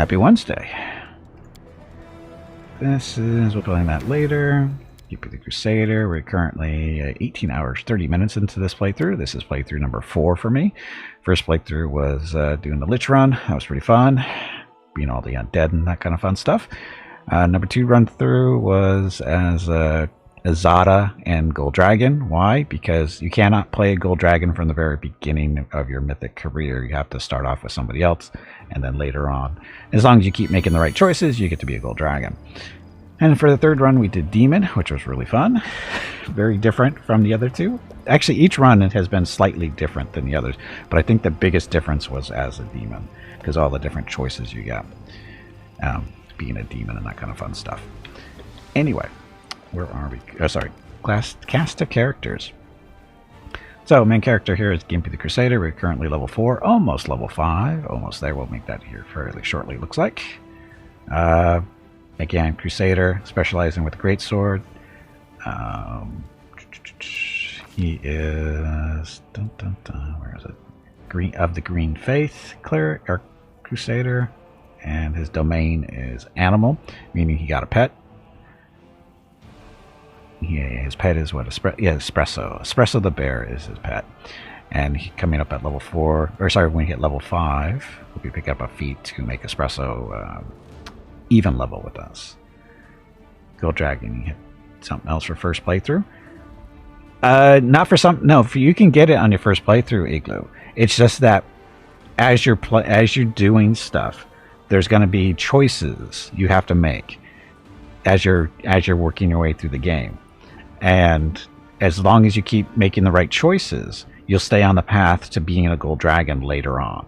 Happy Wednesday. This is, we'll play that later. Gimpy the Crusader. We're currently 18 hours, 30 minutes into this playthrough. This is playthrough number 4 for me. First playthrough was doing the Lich run. That was pretty fun. Being all the undead and that kind of fun stuff. Number 2 run through was as Azada and Gold Dragon. Why? Because you cannot play a Gold Dragon from the very beginning of your mythic career. You have to start off with somebody else, and then later on, as long as you keep making the right choices, you get to be a Gold Dragon. And for the third run, we did Demon, which was really fun. Very different from the other two. Actually, each run has been slightly different than the others, but I think the biggest difference was as a Demon, because all the different choices you got, being a Demon and that kind of fun stuff. Anyway, where are we? Oh, sorry. Cast of characters. So, main character here is Gimpy the Crusader. We're currently level 4, almost level 5. Almost there. We'll make that here fairly shortly, looks like. Again, Crusader, specializing with the Greatsword. He is... where is it? Of the Green Faith Cleric, or Crusader. And his domain is Animal, meaning he got a pet. Yeah, his pet is what? Espresso. Espresso the bear is his pet. And he, coming up at level 4, or sorry, when he hit level 5, we pick up a feat to make Espresso even level with us. Gold Dragon, you hit something else for first playthrough? Not for some, no, for you can get it on your first playthrough, Igloo. It's just that as you're doing stuff, there's going to be choices you have to make as you're working your way through the game. And as long as you keep making the right choices, you'll stay on the path to being a Gold Dragon later on.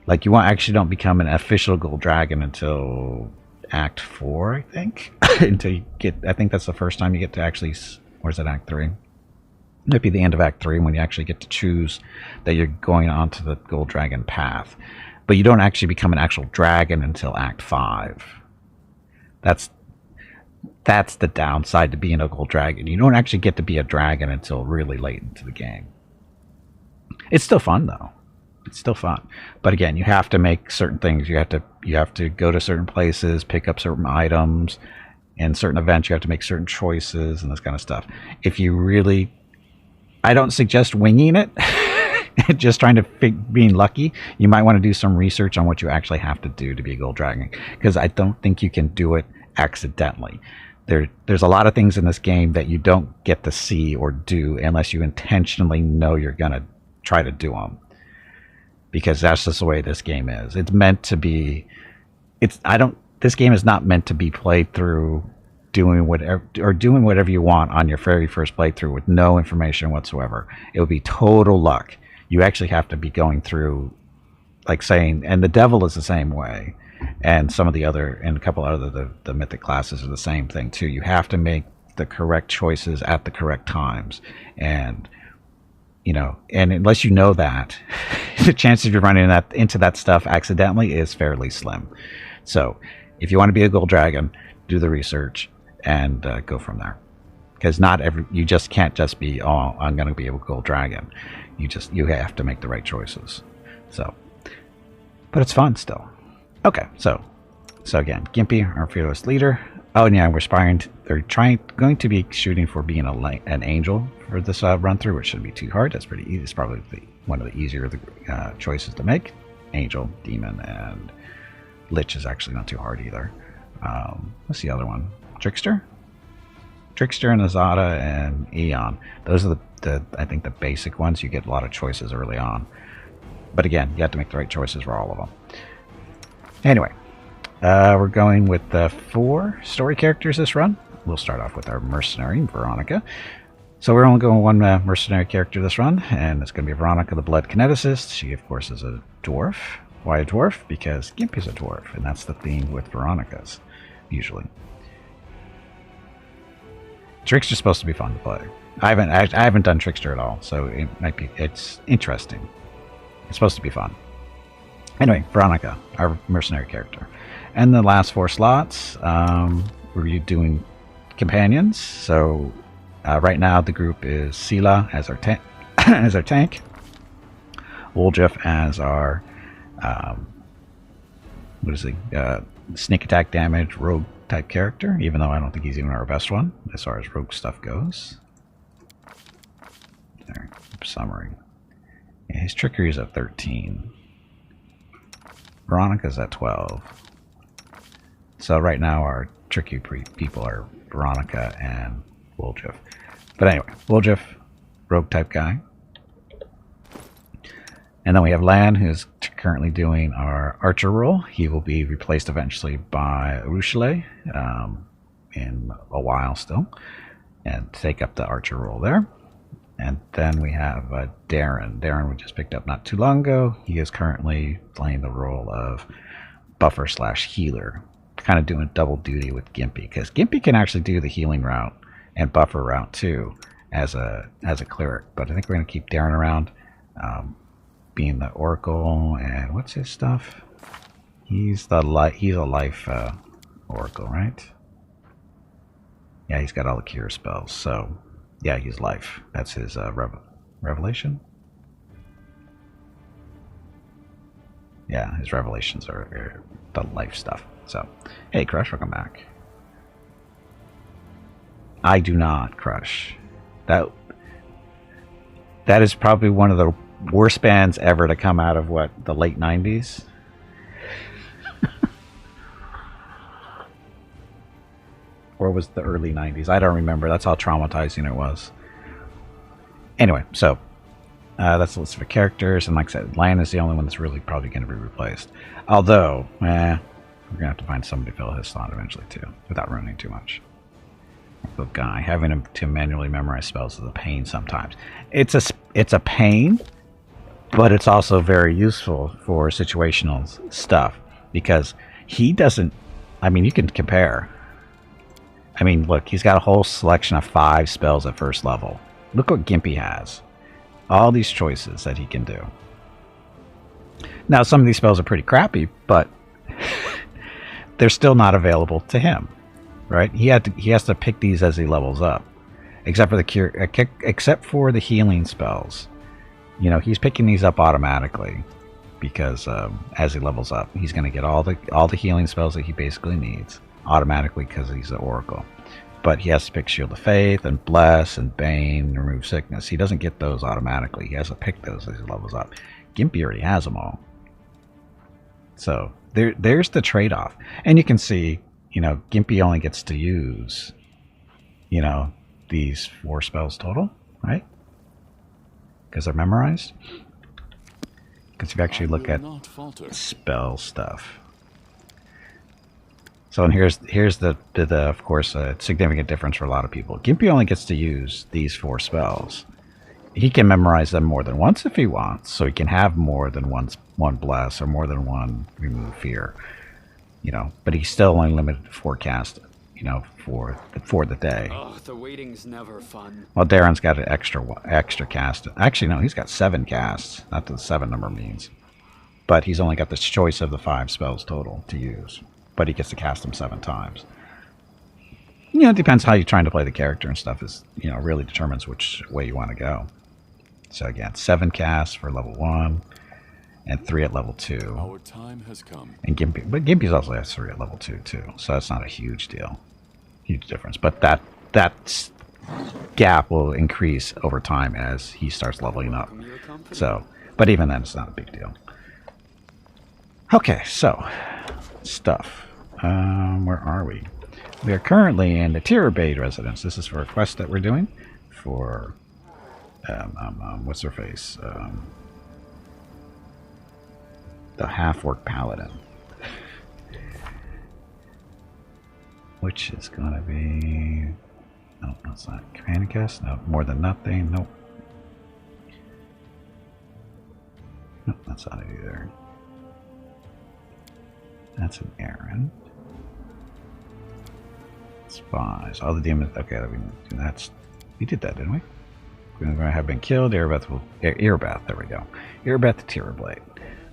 Like, you actually don't become an official Gold Dragon until Act 4, I think. Until you get, I think that's the first time you get to actually, or is it Act 3? It might be the end of Act 3 when you actually get to choose that you're going onto the Gold Dragon path. But you don't actually become an actual dragon until Act 5. That's the downside to being a Gold Dragon. You don't actually get to be a dragon until really late into the game. It's still fun, though. It's still fun. But again, you have to make certain things. You have to go to certain places, pick up certain items, and certain events. You have to make certain choices and this kind of stuff. If you really... I don't suggest winging it. Just trying to being lucky. You might want to do some research on what you actually have to do to be a Gold Dragon, because I don't think you can do it accidentally. There's a lot of things in this game that you don't get to see or do unless you intentionally know you're gonna try to do them, because that's just the way this game is. It's meant to be. This game is not meant to be played through doing whatever you want on your very first playthrough with no information whatsoever. It would be total luck. You actually have to be going through, like saying, and the devil is the same way, and some of the other, and a couple other the mythic classes are the same thing too. You have to make the correct choices at the correct times, and and unless you know that, the chance of you running into that stuff accidentally is fairly slim. So, if you want to be a Gold Dragon, do the research and go from there, because you just can't just be, oh, I'm going to be a Gold Dragon. You have to make the right choices. So, but it's fun still. Okay, so again, Gimpy, our fearless leader. Oh, and yeah, they're going to be shooting for being an angel for this run through, which shouldn't be too hard. That's pretty easy. It's probably one of the easier choices to make. Angel, Demon, and Lich is actually not too hard either. What's the other one? Trickster and Azada and Eon. Those are I think the basic ones. You get a lot of choices early on, but again, you have to make the right choices for all of them. Anyway, we're going with 4 story characters this run. We'll start off with our mercenary, Veronica. So we're only going one mercenary character this run, and it's going to be Veronica the Blood Kineticist. She, of course, is a dwarf. Why a dwarf? Because Gimpy's a dwarf, and that's the theme with Veronica's, usually. Trickster's supposed to be fun to play. I haven't done Trickster at all, so it's interesting. It's supposed to be fun. Anyway, Veronica, our mercenary character. And the last 4 slots, we're doing companions. So right now the group is Sela as our tank, Woljif as our what is he? Sneak attack damage, rogue type character, even though I don't think he's even our best one as far as rogue stuff goes. There, summary. Yeah, his trickery is at 13. Veronica's at 12. So right now our tricky people are Veronica and Woljif. But anyway, Woljif, rogue type guy. And then we have Lan, who's currently doing our archer role. He will be replaced eventually by Rushale in a while still, and take up the archer role there. And then we have Darren. Darren we just picked up not too long ago. He is currently playing the role of buffer / healer, kind of doing double duty with Gimpy, because Gimpy can actually do the healing route and buffer route too as a cleric. But I think we're going to keep Darren around. Being the Oracle, and what's his stuff? He's a life Oracle, right? Yeah, he's got all the cure spells. So, yeah, he's life. That's his revelation. Yeah, his revelations are the life stuff. So, hey, Crush, welcome back. I do not, Crush. That is probably one of the worst bands ever to come out of what, the late 90s? Or was it the early 90s? I don't remember. That's how traumatizing it was. Anyway, so that's the list of characters, and like I said, Lan is the only one that's really probably going to be replaced. Although, we're going to have to find somebody to fill his slot eventually too, without ruining too much. The guy having him to manually memorize spells is a pain sometimes. It's a pain. But it's also very useful for situational stuff, because he doesn't, I mean, you can compare. I mean, look, he's got a whole selection of 5 spells at first level. Look what Gimpy has. All these choices that he can do. Now, some of these spells are pretty crappy, but they're still not available to him, right? He has to pick these as he levels up, except for the healing spells. You know, he's picking these up automatically because as he levels up, he's going to get all the healing spells that he basically needs automatically because he's the Oracle. But he has to pick Shield of Faith and Bless and Bane and Remove Sickness. He doesn't get those automatically. He has to pick those as he levels up. Gimpy already has them all. So there's the trade-off. And you can see, you know, Gimpy only gets to use, you know, these 4 spells total, right? Because they're memorized. Because if you actually look at spell stuff. So and here's the of course significant difference for a lot of people. Gimpy only gets to use these 4 spells. He can memorize them more than once if he wants, so he can have more than one bless or more than one remove fear. You know, but he's still only limited to 4 cast. You know, for the day. Oh, the waiting's never fun. Well, Darren's got an extra cast. Actually, no, he's got 7 casts. Not that the 7 number means. But he's only got the choice of the 5 spells total to use. But he gets to cast them 7 times. You know, it depends how you're trying to play the character and stuff. Is, you know, really determines which way you want to go. So again, 7 casts for level 1. And 3 at level 2. Our time has come. And Gimpy, but Gimpy's also has 3 at level 2 too. So that's not a huge deal. Huge difference, but that gap will increase over time as he starts leveling up. So, but even then, it's not a big deal. Okay, so stuff. Where are we? We are currently in the Kenabres residence. This is for a quest that we're doing for what's her face? The half-orc paladin. Which is going to be... No, that's not Command Cast. No, More Than Nothing. Nope. Nope, that's not it either. That's an errand. Spies. All the demons... Okay, we did that, didn't we? We're going to have been killed. Erebeth, there we go. Erebeth the Terrorblade.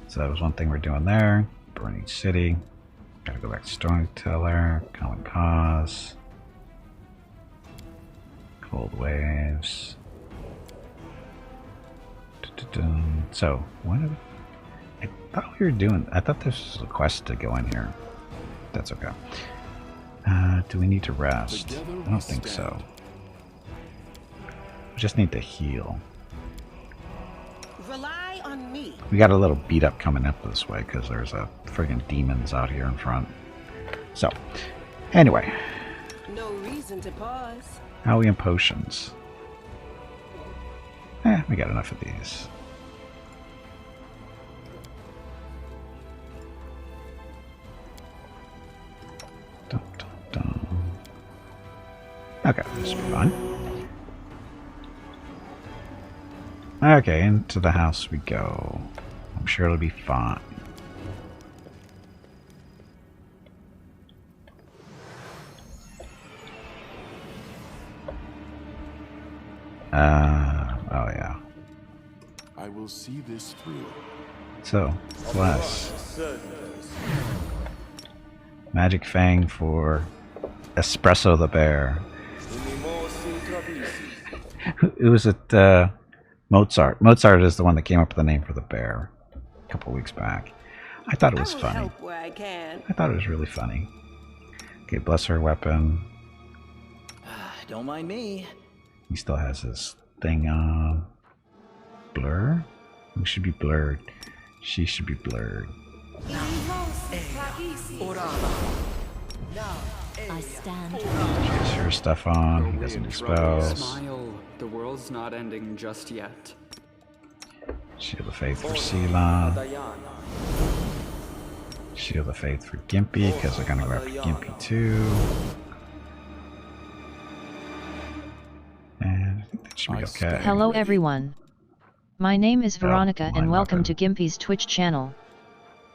So that was one thing we're doing there. Burning City. Gotta go back to Storyteller, Common Cause, Cold Waves. So, what? thought we were doing... I thought this was a quest to go in here. That's okay. Do we need to rest? I don't think so. We just need to heal. Rely on me. We got a little beat up coming up this way because there's a friggin' demons out here in front. So, anyway. No reason to pause. How are we in potions? We got enough of these. Dun, dun, dun. Okay, this should be fun. Okay, into the house we go. I'm sure it'll be fine. Oh yeah. I will see this through. So, class. Magic Fang for Espresso the Bear. Who was it? Mozart. Mozart is the one that came up with the name for the bear a couple weeks back. I thought it was funny. Help where I can. I thought it was really funny. Okay, bless her weapon. Don't mind me. He still has his thing on. Blur? Who should be blurred? She should be blurred. I stand. She has her stuff on. He doesn't do spells. Smile. The world's not ending just yet. Shield of Faith for Ceylon. Shield of Faith for Gimpy, because they're going to go after Gimpy too. And I think that should be okay. Hello everyone. My name is Veronica and welcome to Gimpy's Twitch channel.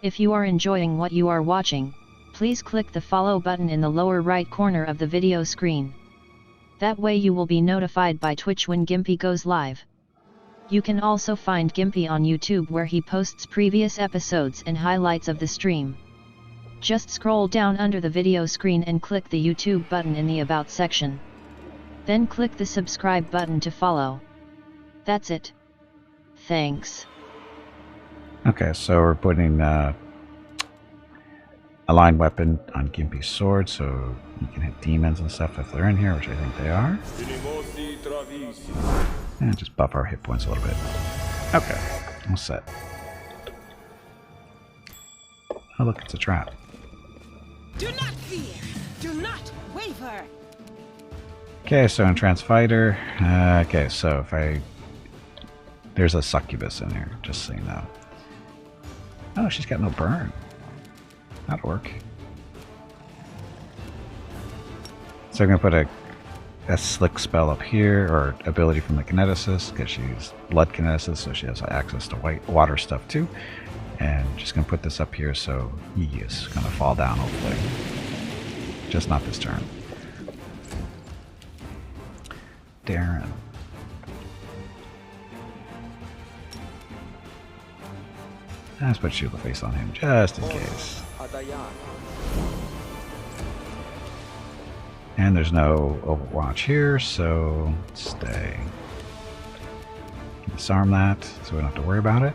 If you are enjoying what you are watching, please click the follow button in the lower right corner of the video screen. That way you will be notified by Twitch when Gimpy goes live. You can also find Gimpy on YouTube where he posts previous episodes and highlights of the stream. Just scroll down under the video screen and click the YouTube button in the About section. Then click the subscribe button to follow. That's it. Thanks. Okay, so we're putting a line weapon on Gimpy's sword, so you can hit demons and stuff if they're in here, which I think they are. And just buff our hit points a little bit. Okay, all set. Oh look, it's a trap. Do not fear. Do not waver. Okay, so in Trance Fighter, okay, so if I... There's a succubus in here, just so you know. Oh, she's got no burn. That'll work. So I'm going to put a slick spell up here, or ability from the Kineticist, because she's blood Kineticist, so she has access to white water stuff too. And just going to put this up here so he is going to fall down hopefully. Just not this turn. Darren. Let's put Shield of Face on him just in case. And there's no Overwatch here, so stay. Disarm that so we don't have to worry about it.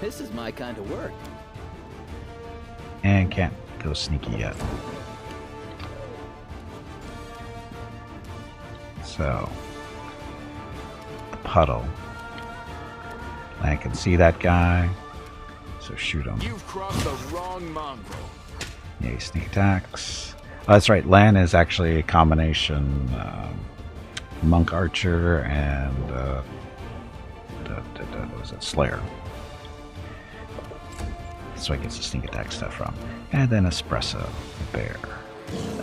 This is my kind of work. And can't go sneaky yet. So, the puddle. I can see that guy, so shoot him. You've crossed the wrong mongrel. Yeah, sneak attacks. Oh, that's right, Lan is actually a combination monk archer and what was it, Slayer. So I get the sneak attack stuff from. And then Espresso, the bear.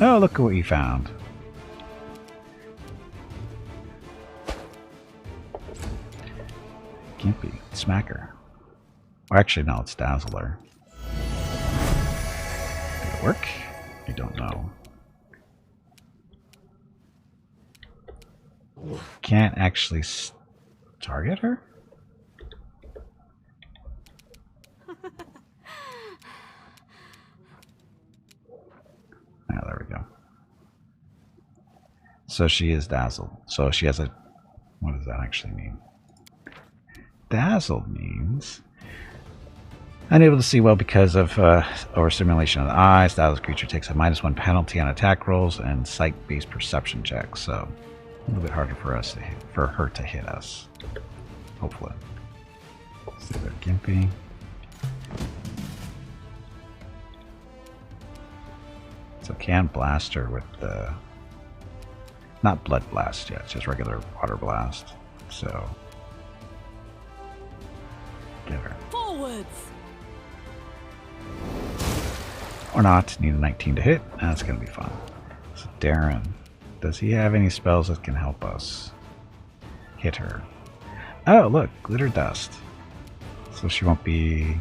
Oh, look at what you found. Gimpy, Smacker. Or actually, no, it's Dazzler. Did it work? I don't know. Can't actually target her? There we go. So she is dazzled. So she has a... What does that actually mean? Dazzled means Unable to see well because of overstimulation of the eyes. The creature takes a -1 penalty on attack rolls and sight-based perception checks. So a little bit harder for her to hit us. Hopefully. Let's do that Gimpy. So can blast her with the... Not blood blast yet, it's just regular water blast. So... Get her. Forwards. Or not. Need a 19 to hit. That's going to be fun. So Darren. Does he have any spells that can help us hit her? Oh, look. Glitter dust. So she won't be...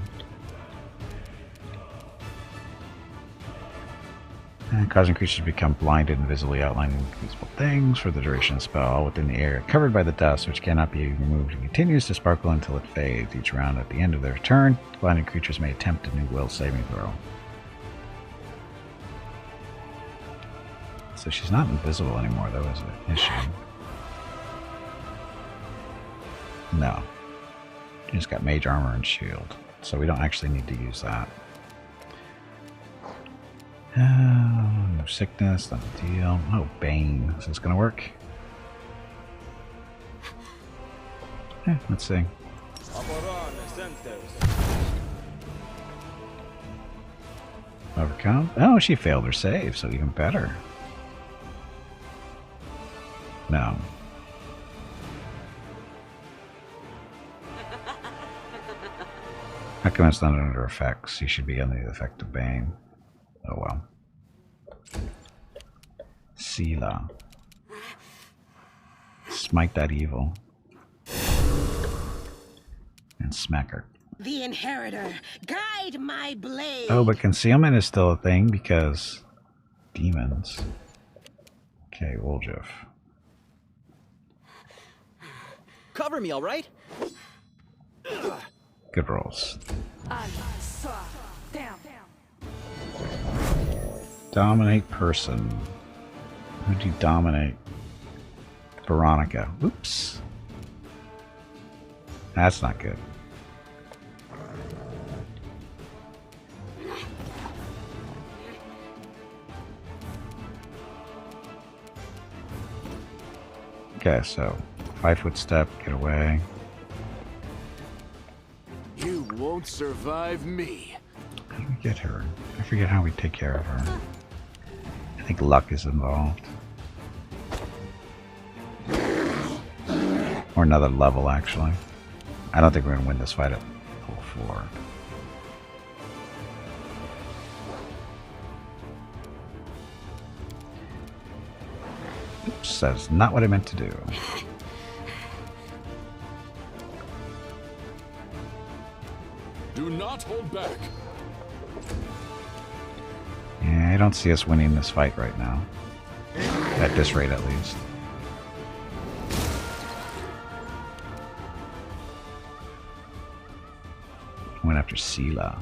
causing creatures to become blinded and visibly outlining invisible things for the duration of the spell within the area covered by the dust, which cannot be removed and continues to sparkle until it fades. Each round at the end of their turn, blinded creatures may attempt a new will saving throw. So she's not invisible anymore, though, is it? Is she? No. She's got mage armor and shield, so we don't actually need to use that. No sickness, not a deal. Oh, Bane. Is this gonna work? Let's see. Overcome? Oh, she failed her save, so even better. No. How come it's not under effects? He should be under the effect of Bane. Oh well. Sela. Smite that evil. And smack her. The inheritor, guide my blade. Oh, but concealment is still a thing because demons. Okay, Woljif. Cover me, all right? Good rolls. Down. Dominate person. Who do you dominate? Veronica. Oops. That's not good. Okay, so 5-foot step, get away. You won't survive me. How do we get her? I forget how we take care of her. I think luck is involved. Or another level, actually. I don't think we're going to win this fight at full floor. Oops, that's not what I meant to do. Do not hold back. Yeah, I don't see us winning this fight right now. At this rate, at least. Went after Sela.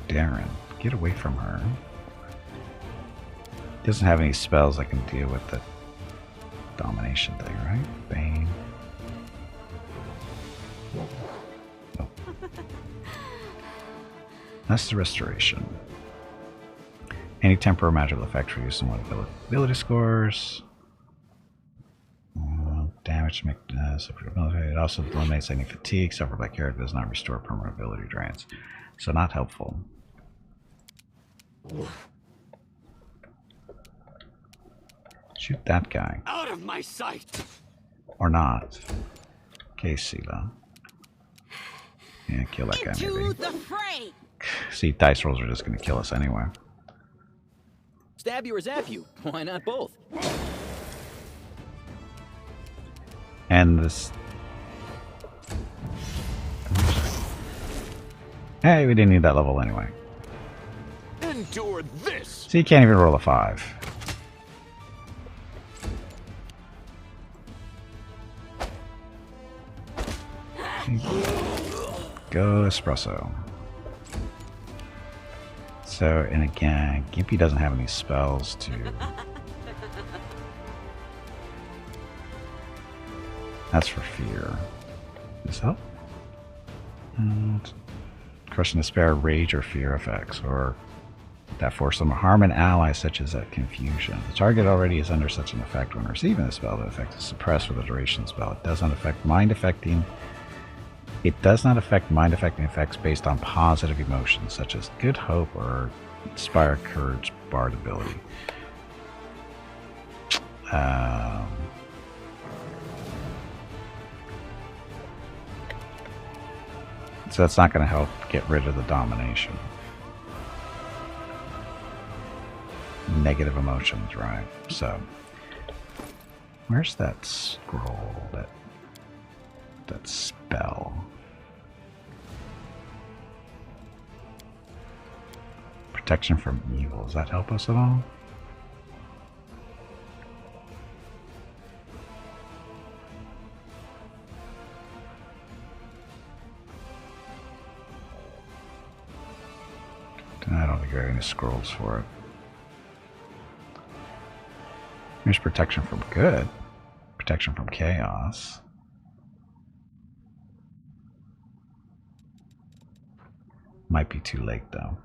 Darren, get away from her. Doesn't have any spells that can deal with the domination thing, right? Bane. Oh. That's the restoration. Any temporary magical effect for use in one ability scores. Damage to make it also eliminates any fatigue suffered by character, does not restore permanent ability drains. So not helpful. Shoot that guy. Out of my sight. Or not. Okay, Sela. Yeah, kill that guy maybe. The fray. See, dice rolls are just gonna kill us anyway. Stab you or zap you? Why not both? And this... Hey, we didn't need that level anyway. Endure this. So you can't even roll a 5. Go espresso. So, and again, Gimpy doesn't have any spells to... That's for fear. Does help? Crushing despair, rage, or fear effects, or that force them to harm an ally such as that confusion. The target already is under such an effect when receiving the spell. The effect is suppressed for the duration of the spell. It does not affect mind affecting. It does not affect mind affecting effects based on positive emotions such as good hope or inspire courage bard ability. So that's not going to help get rid of the domination. Negative emotions, right? So, where's that scroll? That spell? Protection from evil. Does that help us at all? I don't think there are any scrolls for it. Here's protection from good. Protection from chaos. Might be too late though.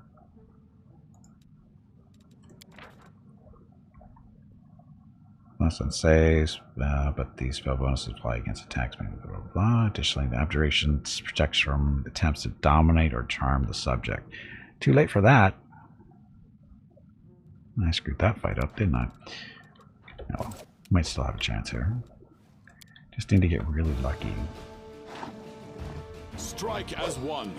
Less than saves, but these spell bonuses apply against attacks. Blah, blah, blah. Additionally, the abjurations protects from attempts to dominate or charm the subject. Too late for that. I screwed that fight up, didn't I? Oh, might still have a chance here. Just need to get really lucky. Strike as one.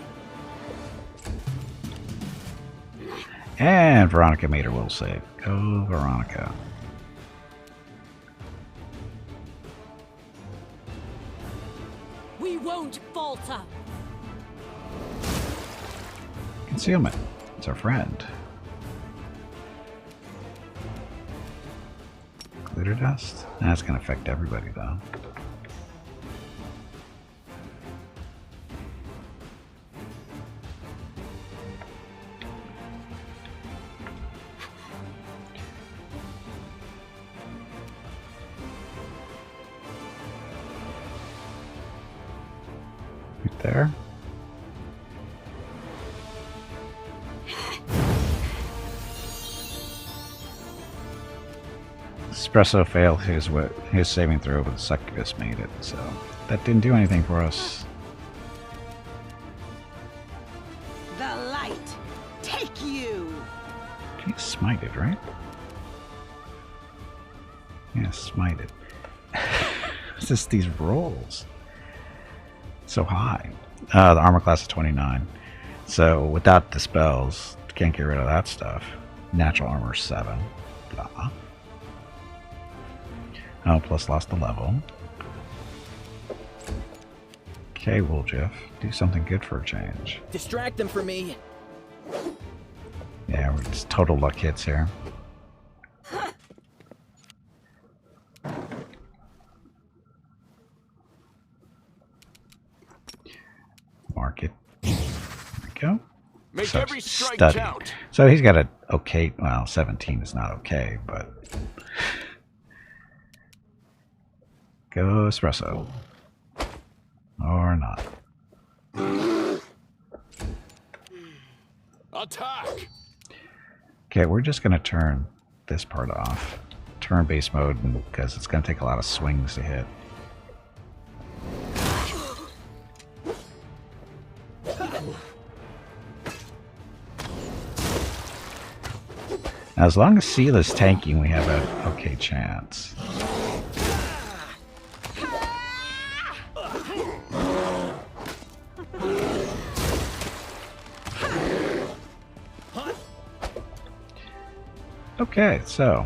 And Veronica made her will save. Go, Veronica. We won't falter. Concealment. It's our friend. Glitter dust? That's going to affect everybody, though. Right there. Espresso failed his saving throw, but the succubus made it, so that didn't do anything for us. The light, take you. He smited, right? Yeah, smited. It's just these rolls. So high. The armor class is 29. So without the spells, can't get rid of that stuff. Natural armor 7. Blah. Oh, plus lost the level. Okay, Wooljeff. Do something good for a change. Distract them for me. Yeah, we're just total luck hits here. Mark it. There we go. Make So, every strike study. count. So he's got a okay, well, 17 is not okay, but go espresso. Or not. Attack! Okay, we're just going to turn this part off. Turn base mode, because it's going to take a lot of swings to hit. Now, as long as Seal is tanking, we have an okay chance. Okay, so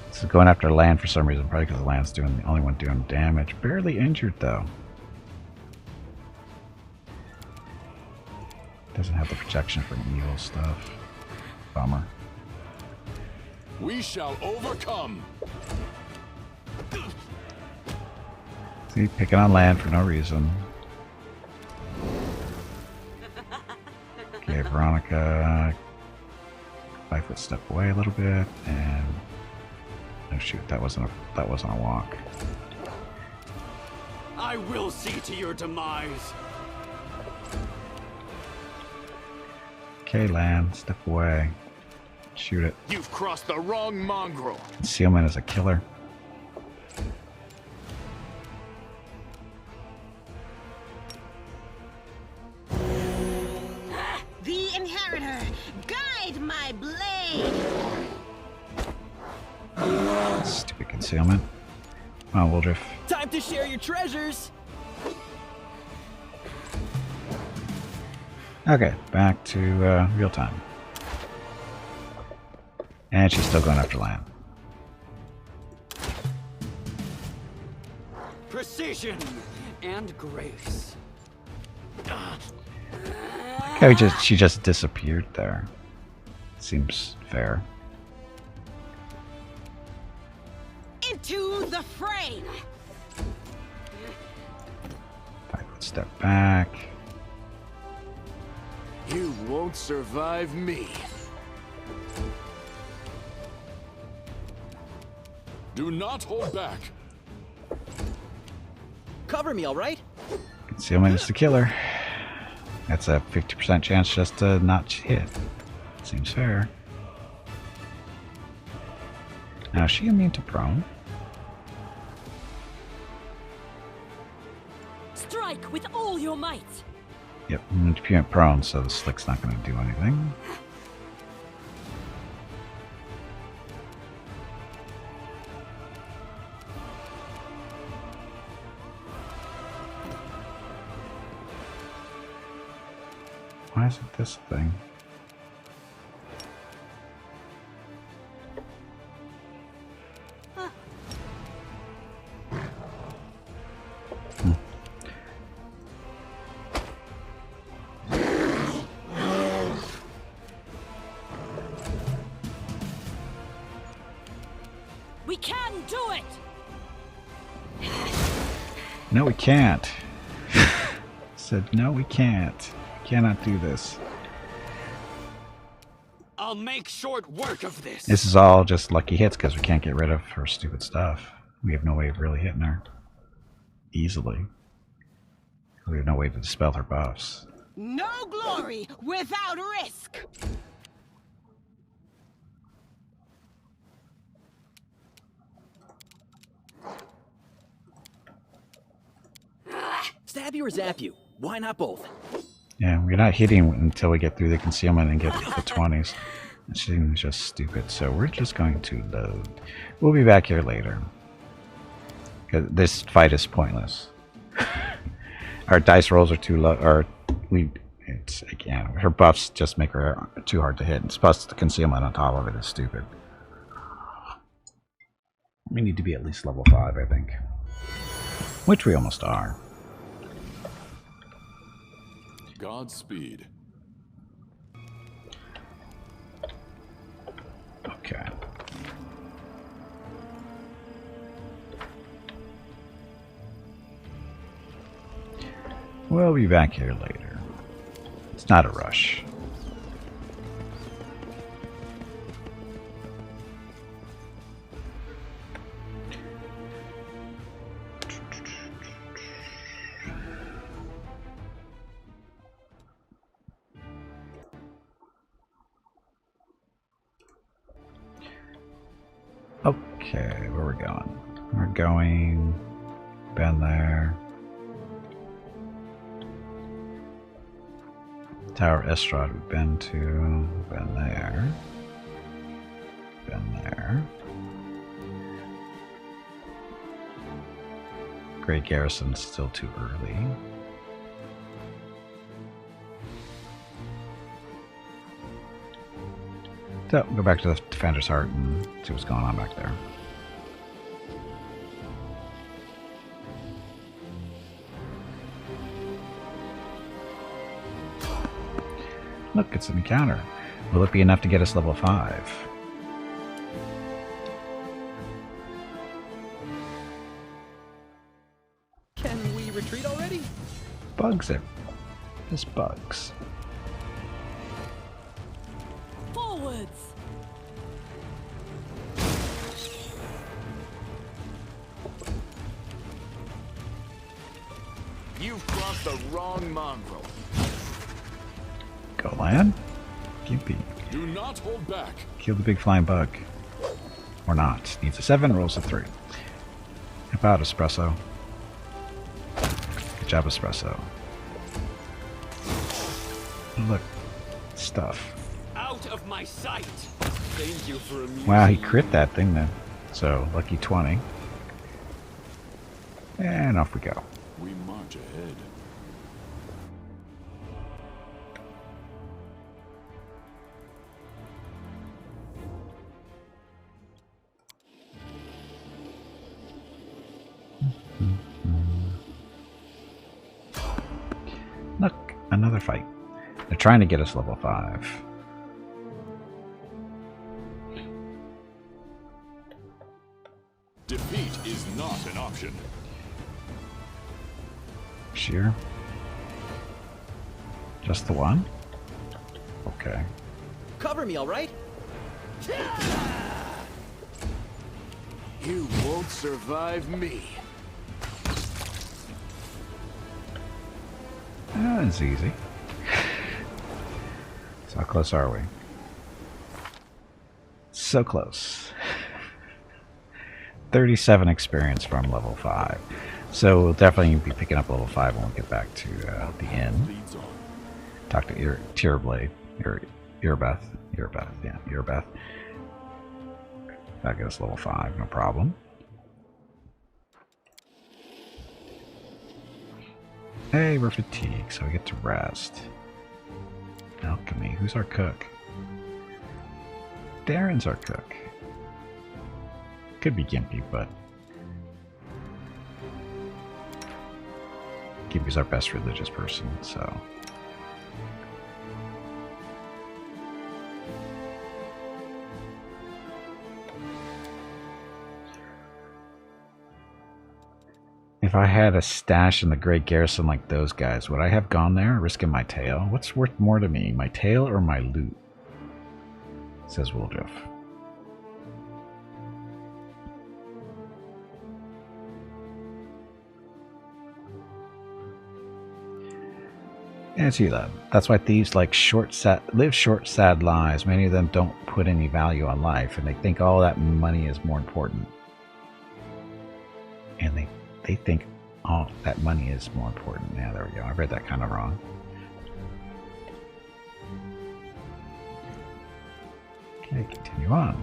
this is going after land for some reason, probably because the land's doing the only one doing damage. Barely injured though. Doesn't have the protection from evil stuff. Bummer. We shall overcome. See, picking on land for no reason. Okay, Veronica. 5 foot step away a little bit, and Oh shoot, that wasn't a walk. I will see to your demise. Okay, land, step away. Shoot it. You've crossed the wrong mongrel. Concealment is a killer. The inheritor, guide my blade. Stupid concealment. Come on, Wildriff. Time to share your treasures! Okay, back to real time. And she's still going after land. Precision and grace. Okay, she just disappeared there. Seems fair. Into the fray. 5 foot step back. You won't survive me. Do not hold back. Cover me, alright? Concealment is the killer. That's a 50% chance just to not hit. Seems fair. Now, is she immune to prone? Strike with all your might. Yep, immune to prone, so the slick's not going to do anything. Why is it this thing? We can do it. No, we can't. Said, no, we can't. Cannot do this. I'll make short work of this. This is all just lucky hits because we can't get rid of her stupid stuff. We have no way of really hitting her easily. We have no way to dispel her buffs. No glory without risk. Stab you or zap you? Why not both? Yeah, we're not hitting until we get through the concealment and get to the 20s. It seems just stupid, so we're just going to load. We'll be back here later. 'Cause this fight is pointless. Our dice rolls are too low, it's again, her buffs just make her too hard to hit, and plus the concealment on top of it is stupid. We need to be at least level 5, I think. Which we almost are. Godspeed. Okay. We'll be back here later. It's not a rush. Okay, where are we going? We're going... been there. Tower Estrad we've been to. Been there. Been there. Great Garrison's still too early. So, go back to the Defender's Heart and see what's going on back there. Look, it's an encounter. Will it be enough to get us level 5? Can we retreat already? Bugs it. Just bugs. Forwards. You've crossed the wrong mongrel. Go land. Gimpy. Do not hold back. Kill the big flying bug. Or not. Needs a 7, rolls a 3. Help out, Espresso. Good job, Espresso. Look. Stuff. Out of my sight. Thank you for amusing. Wow, he crit that thing then. So, lucky 20. And off we go. We march ahead. Look, another fight. They're trying to get us level 5. Defeat is not an option. Sheer. Just the one? Okay. Cover me, all right? You won't survive me. That's easy. So how close are we? So close. 37 experience from level 5. So we'll definitely be picking up level 5 when we get back to the inn. Leads on. Talk to Tierblade. Earbeth. Yeah, Earbeth. That gets us level 5, no problem. Hey, we're fatigued, so we get to rest. Alchemy. Who's our cook? Darren's our cook. Could be Gimpy, but Gimpy's our best religious person, so. If I had a stash in the Great Garrison like those guys, would I have gone there, risking my tail? What's worth more to me, my tail or my loot? Says Wildriff. Yeah, see that. That's why thieves like live short, sad lives. Many of them don't put any value on life, and they think all that money is more important. And they think all that money is more important. Yeah, there we go. I read that kind of wrong. Okay, continue on.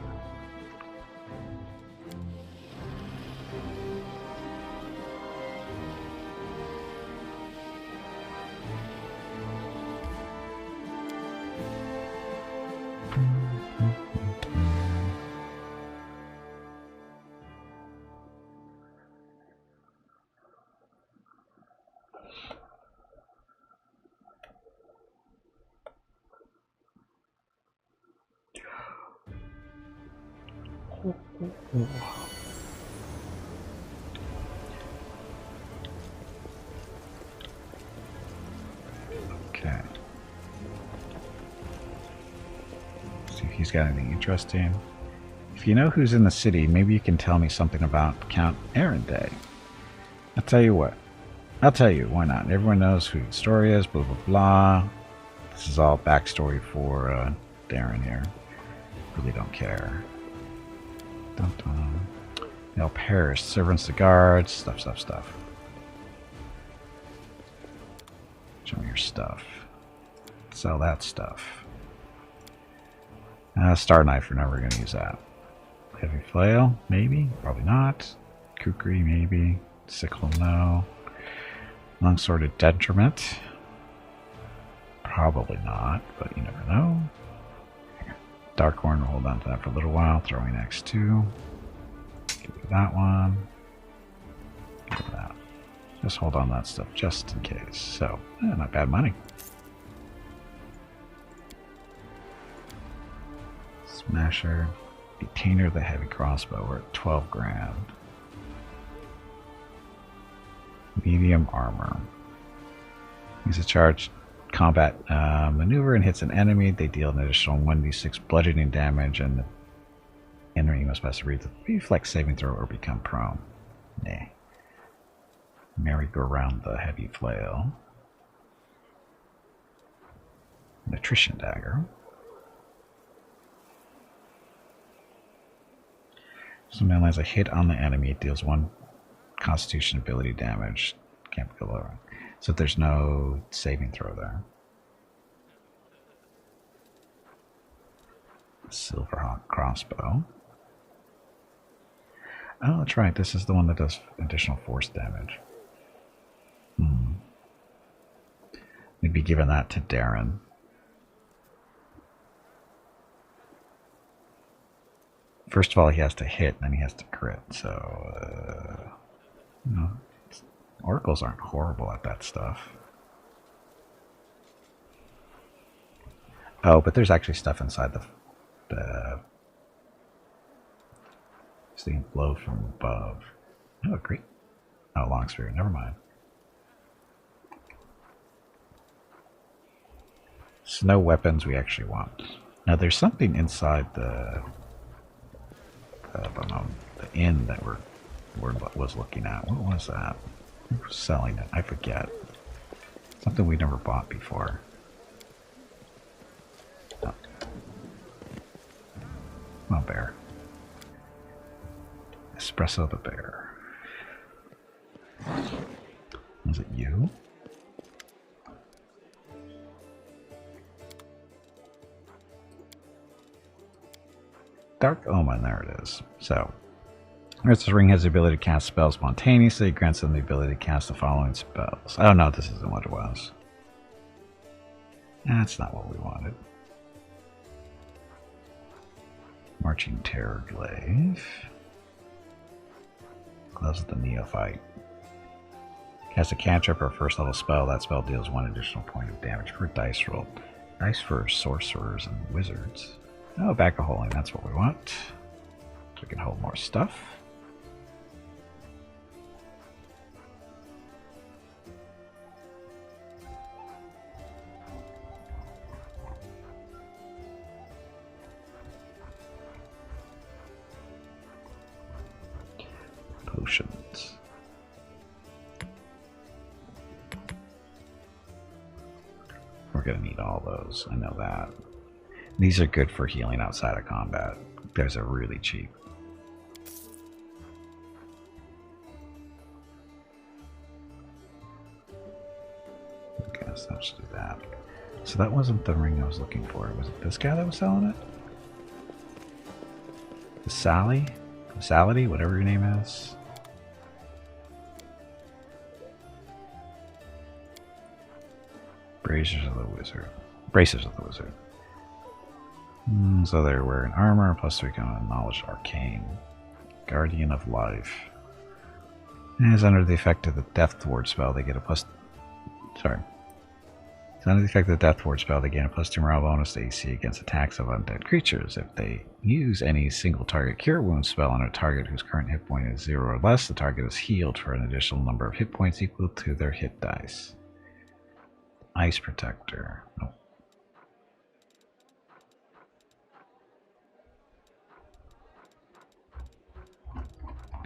Okay. See if he's got anything interesting. If you know who's in the city, maybe you can tell me something about Count Day. I'll tell you what. I'll tell you, why not? Everyone knows who the story is, blah, blah, blah. This is all backstory for Darren here. Really don't care. Dun, dun. They'll perish. Servants to guards. Stuff. Show me your stuff. Sell that stuff. Star knife, we're never going to use that. Heavy flail, maybe. Probably not. Kukri, maybe. Sickle, no. Longsworded detriment. Probably not, but you never know. Darkhorn, we'll hold on to that for a little while. Throwing X2. Give me that one. Give me that. Just hold on to that stuff just in case. So, not bad money. Smasher. Detainer the heavy crossbow. We're at 12 grand. Medium armor. Use a charge combat maneuver and hits an enemy. They deal an additional 1d6 bludgeoning damage, and the enemy must pass a reflex saving throw or become prone. Nah. Merry-go-round the heavy flail. Nutrition dagger. So melee as a hit on the enemy, it deals 1 constitution ability damage. Can't go lower. So there's no saving throw there. Silverhawk crossbow. Oh, that's right. This is the one that does additional force damage. We'd be giving that to Darren. First of all, he has to hit, and then he has to crit. So, no, oracles aren't horrible at that stuff. Oh, but there's actually stuff inside the seeing blow from above. Oh, great. Oh, long spear. Never mind. So no weapons we actually want. Now there's something inside the inn that was looking at. What was that? Who was selling it? I forget. Something we never bought before. Oh. Come on, bear. Espresso the bear. Was it you? Dark Omen, there it is. So, Earth's Ring has the ability to cast spells spontaneously. It grants them the ability to cast the following spells. Oh no, this isn't what it was. That's not what we wanted. Marching Terror Glaive. Gloves of the Neophyte. Cast a cantrip or first level spell. That spell deals 1 additional point of damage per dice roll. Dice for sorcerers and wizards. Oh, back of holding, that's what we want. So we can hold more stuff. Potions. We're gonna need all those, I know that. These are good for healing outside of combat. Those are really cheap. Okay, so let's do that. So that wasn't the ring I was looking for. Was it this guy that was selling it? The Sally? Salady? Whatever your name is. Braziers of the Wizard. Braces of the Wizard. So they're wearing armor, plus 3 can knowledge arcane. Guardian of Life. As under the effect of the Death Ward spell, they get a plus. Sorry. As under the effect of the Death Ward spell, they gain a +2 morale bonus to AC against attacks of undead creatures. If they use any single target cure wound spell on a target whose current hit point is 0 or less, the target is healed for an additional number of hit points equal to their hit dice. Ice Protector. Nope.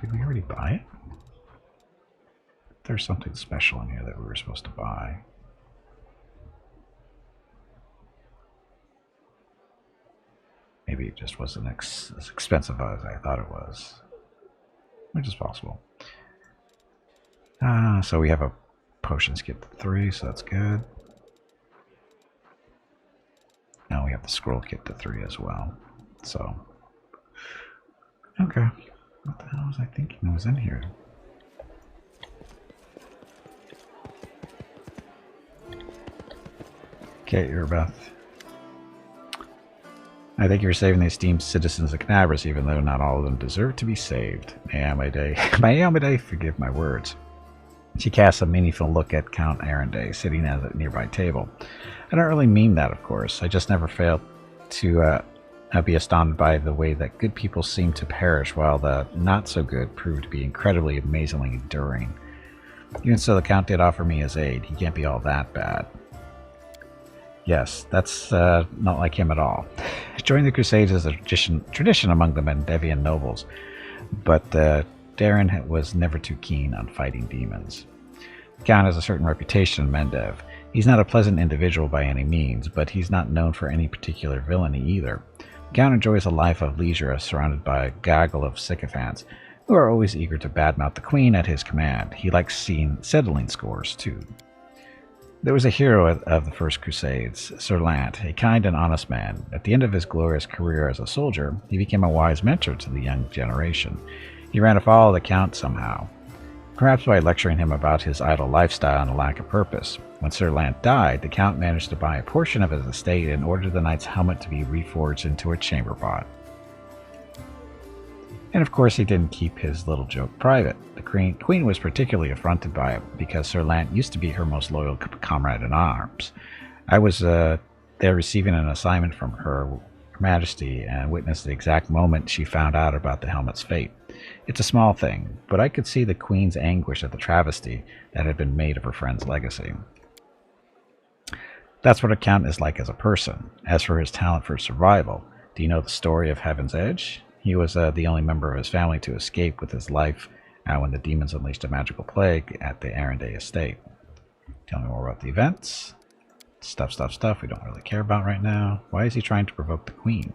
Did we already buy it? There's something special in here that we were supposed to buy. Maybe it just wasn't as expensive as I thought it was. Which is possible. So we have a potions kit to 3, so that's good. Now we have the scroll kit to 3 as well. So, okay. What the hell was I thinking was in here? Okay, Urbeth. I thank you for saving the esteemed citizens of Kenabres, even though not all of them deserve to be saved. May Amadei forgive my words. She casts a meaningful look at Count Arenday, sitting at a nearby table. I don't really mean that, of course. I just never failed to be astounded by the way that good people seem to perish, while the not-so-good prove to be incredibly, amazingly enduring. Even so, the Count did offer me his aid. He can't be all that bad. Yes, that's not like him at all. Joining the Crusades is a tradition among the Mendevian nobles, but Darren was never too keen on fighting demons. Count has a certain reputation in Mendev. He's not a pleasant individual by any means, but he's not known for any particular villainy either. Count enjoys a life of leisure surrounded by a gaggle of sycophants who are always eager to badmouth the queen at his command. He likes settling scores, too. There was a hero of the First Crusades, Sir Lant, a kind and honest man. At the end of his glorious career as a soldier, he became a wise mentor to the young generation. He ran afoul of the Count somehow, perhaps by lecturing him about his idle lifestyle and a lack of purpose. When Sir Lant died, the Count managed to buy a portion of his estate and ordered the knight's helmet to be reforged into a chamber pot. And of course he didn't keep his little joke private. The queen was particularly affronted by it, because Sir Lant used to be her most loyal comrade-in-arms. I was there receiving an assignment from Her Majesty and witnessed the exact moment she found out about the helmet's fate. It's a small thing, but I could see the queen's anguish at the travesty that had been made of her friend's legacy. That's what a Count is like as a person. As for his talent for survival, do you know the story of Heaven's Edge? He was the only member of his family to escape with his life when the demons unleashed a magical plague at the Arenday estate. Tell me more about the events. Stuff we don't really care about right now. Why is he trying to provoke the queen?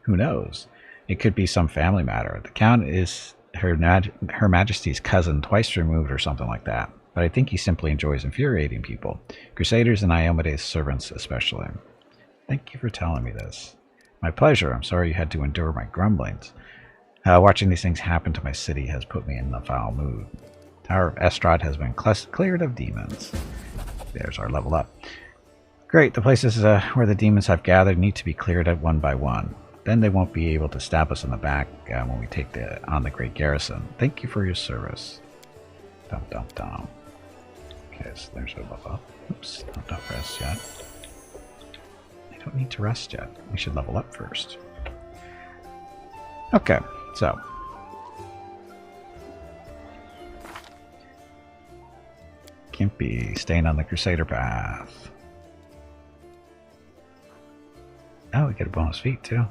Who knows? It could be some family matter. The Count is Her Majesty's cousin twice removed or something like that. But I think he simply enjoys infuriating people. Crusaders and Iomede's servants especially. Thank you for telling me this. My pleasure. I'm sorry you had to endure my grumblings. Watching these things happen to my city has put me in a foul mood. Tower of Estrad has been cleared of demons. There's our level up. Great, the places where the demons have gathered need to be cleared out one by one. Then they won't be able to stab us in the back when we take on the great garrison. Thank you for your service. Dum dum dum. Okay, so there's a level up. Oops, don't rest yet. I don't need to rest yet. We should level up first. Okay, so. Gimpy, staying on the Crusader path. Oh, we get a bonus feat too.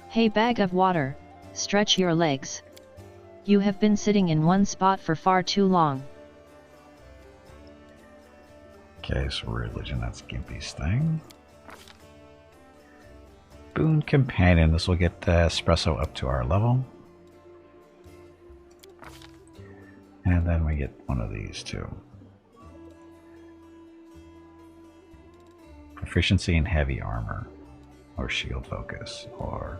Hey bag of water, stretch your legs. You have been sitting in one spot for far too long. Okay, so religion, that's Gimpy's thing. Boon Companion, this will get Espresso up to our level. And then we get one of these too. Proficiency in heavy armor, or shield focus, or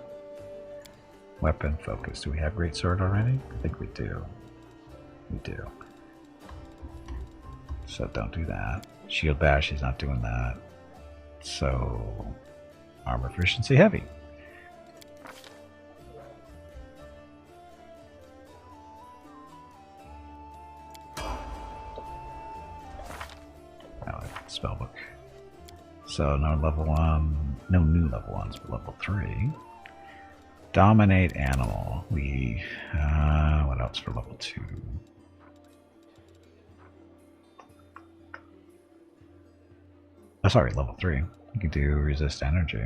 weapon focus. Do we have great sword already? I think we do. We do. So don't do that. Shield bash, he's not doing that. So armor proficiency heavy. Spellbook. So no level 1, no new level 1s, but level 3. Dominate animal. We, what else for level 2? Oh, sorry, level 3. You can do resist energy.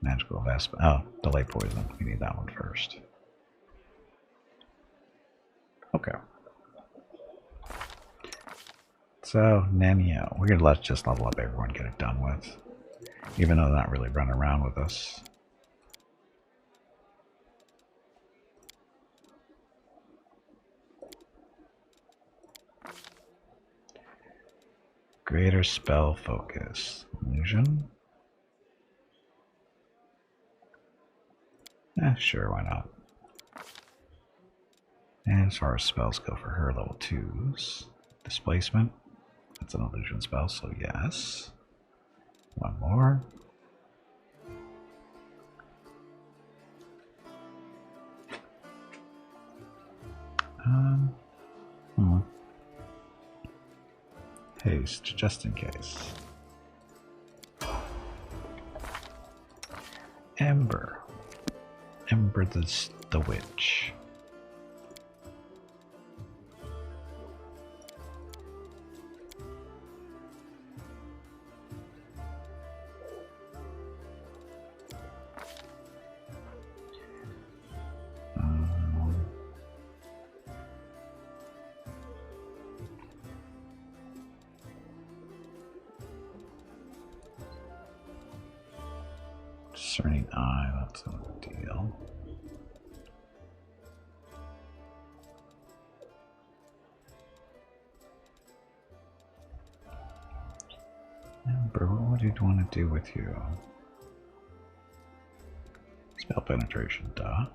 Magical Vesp. Oh, delay poison. We need that one first. Okay. So, Nanio. We're gonna just level up everyone, get it done with. Even though they're not really running around with us. Greater spell focus. Illusion. Sure, why not? And as far as spells go for her, level 2s. Displacement. That's an illusion spell, so yes. One more. Haste, just in case. Ember. Ember the witch. Discerning Eye, that's no deal. Ember, what would you want to do with you? Spell penetration, duh.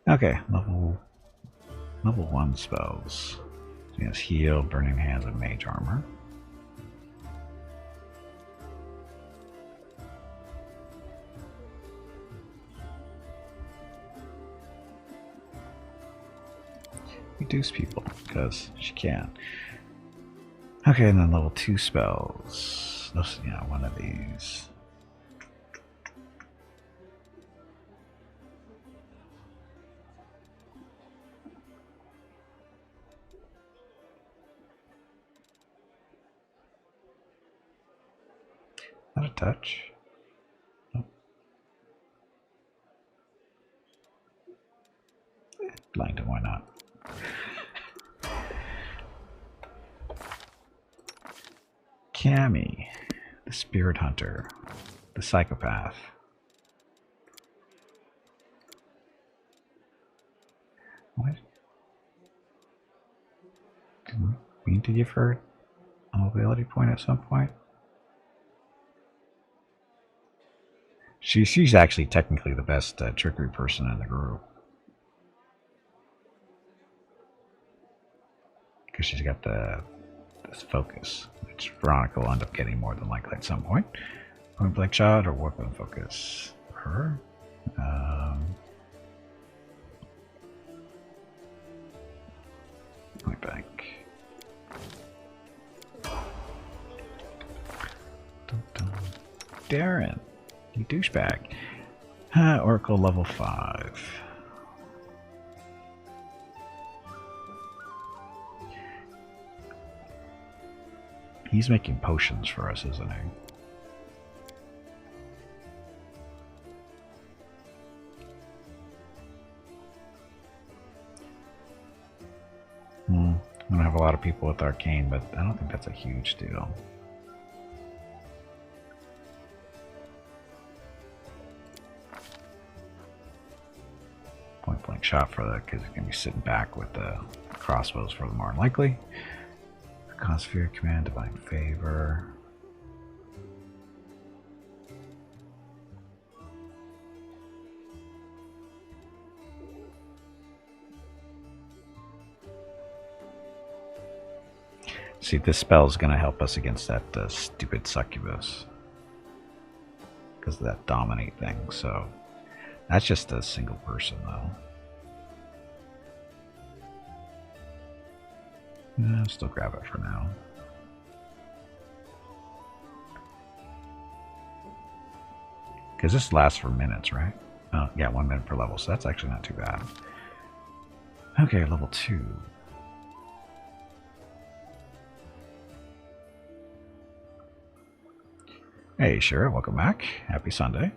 Okay, level 1 spells. He has heal, burning hands, and mage armor. Reduce people, because she can. Okay, and then level 2 spells. Those, you know, one of these. Not a touch. Nope. Blind him, why not? Cammy, the spirit hunter, the psychopath. What? Didn't we mean to give her a mobility point at some point? She's actually technically the best trickery person in the group. Because she's got this focus, which Veronica will end up getting more than likely at some point. Point blank shot or weapon focus for her. Point blank. Dun, dun. Darren, you douchebag. Oracle level 5. He's making potions for us, isn't he? I'm gonna have a lot of people with arcane, but I don't think that's a huge deal. Point blank shot for that because he's gonna be sitting back with the crossbows for the more likely. Consphere command, divine favor. See, this spell is going to help us against that stupid succubus because of that dominate thing. So that's just a single person, though. I'll still grab it for now. Because this lasts for minutes, right? Oh, yeah, 1 minute per level, so that's actually not too bad. Okay, level 2. Hey, Shira, welcome back. Happy Sunday.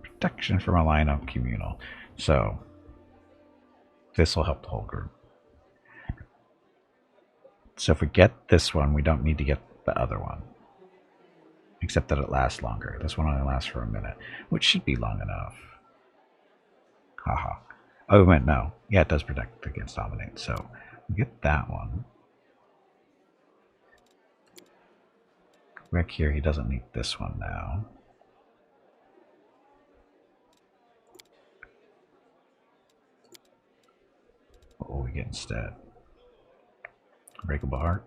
Protection from a line-up communal. So this will help the whole group. So if we get this one, we don't need to get the other one. Except that it lasts longer. This one only lasts for a minute, which should be long enough. Haha. Oh, wait, no. Yeah, it does protect against dominate. So we get that one. Back here, he doesn't need this one now. What will we get instead? Breakable Heart.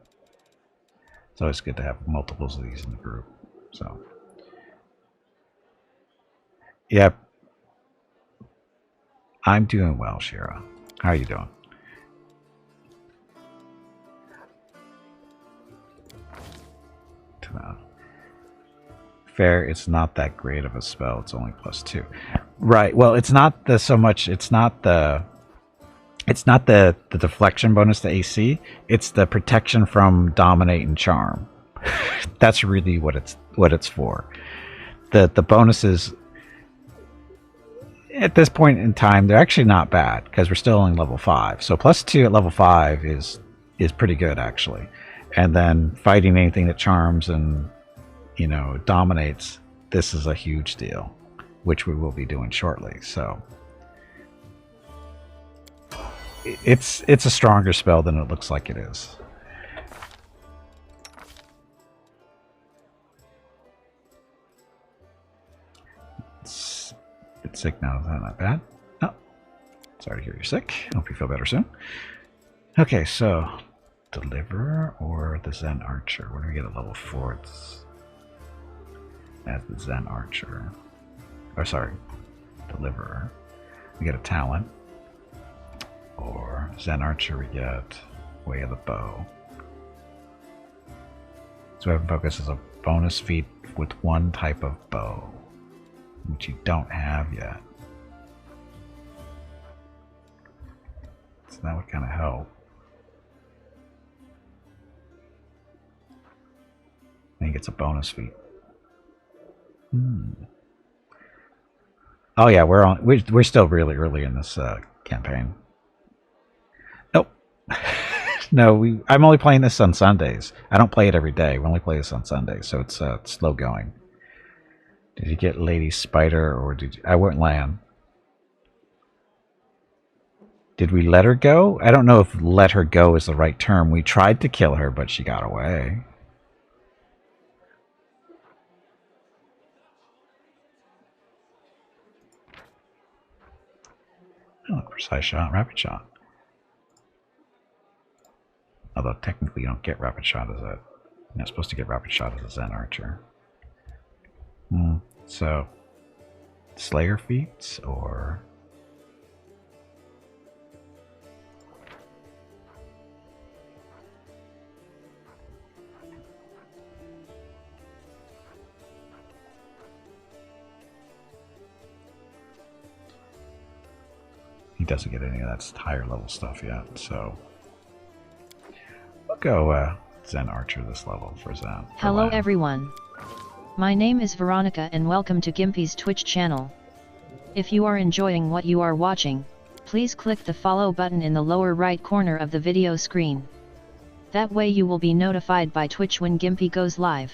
It's always good to have multiples of these in the group. So, yep. I'm doing well, Shira. How are you doing? Fair, it's not that great of a spell. It's only +2. Right. Well, it's not the so much. It's not the deflection bonus to AC. It's the protection from dominate and charm. That's really what it's for. The bonuses at this point in time, they're actually not bad because we're still only level 5. So +2 at level 5 is pretty good actually. And then fighting anything that charms and, you know, dominates, this is a huge deal, which we will be doing shortly. So it's a stronger spell than it looks like it is. It's a bit sick now. Is that not bad? Oh, sorry to hear you're sick. Hope you feel better soon. Okay, so Deliverer or the Zen Archer? Where do we get a level 4? It's as the Zen Archer. Or sorry, Deliverer. We get a talent. Or Zen Archer, we get Way of the Bow. So weapon focus is a bonus feat with one type of bow, which you don't have yet. So that would kind of help. And he gets a bonus feat. Oh yeah, we're still really early in this campaign. Nope. No, I'm only playing this on Sundays. I don't play it every day. We only play this on Sundays, so it's slow going. Did you get Lady Spider, or did you? I wouldn't land. Did we let her go? I don't know if "let her go" is the right term. We tried to kill her, but she got away. Oh, precise shot, rapid shot. Although technically you don't get rapid shot as a... You're not supposed to get rapid shot as a Zen Archer. So, Slayer feats, or... He doesn't get any of that higher level stuff yet, so... We'll go Zen Archer this level for Zen. Hello everyone. My name is Veronica and welcome to Gimpy's Twitch channel. If you are enjoying what you are watching, please click the follow button in the lower right corner of the video screen. That way you will be notified by Twitch when Gimpy goes live.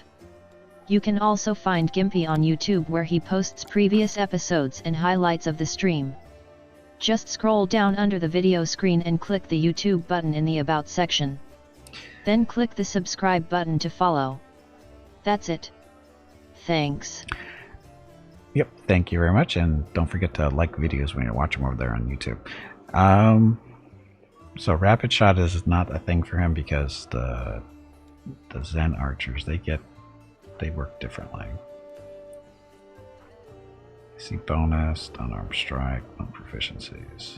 You can also find Gimpy on YouTube where he posts previous episodes and highlights of the stream. Just scroll down under the video screen and click the YouTube button in the About section. Then click the subscribe button to follow. That's it. Thanks. Yep, thank you very much, and don't forget to like videos when you're watching them over there on YouTube. So rapid shot is not a thing for him because the Zen Archers, they work differently. See bonus, unarmed strike, on proficiencies.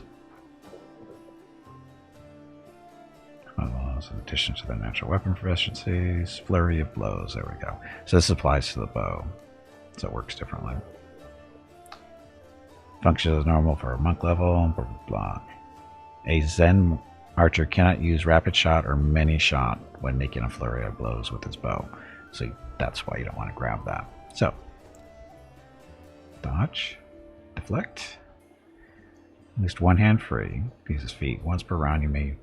In addition to their natural weapon proficiencies, flurry of blows, there we go. So this applies to the bow, so it works differently. Functions as normal for a monk level, blah, blah, blah. A Zen Archer cannot use rapid shot or many shot when making a flurry of blows with his bow. So that's why you don't want to grab that. So, dodge, deflect, at least one hand free, uses feet. Once per round you may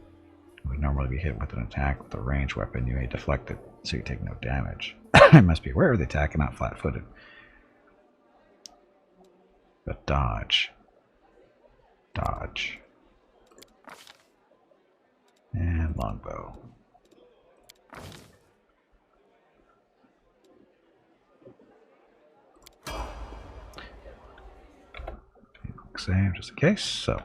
would normally be hit with an attack with a ranged weapon. You may deflect it so you take no damage. I must be aware of the attack and not flat-footed. But dodge. Dodge. And longbow. Save just in case. So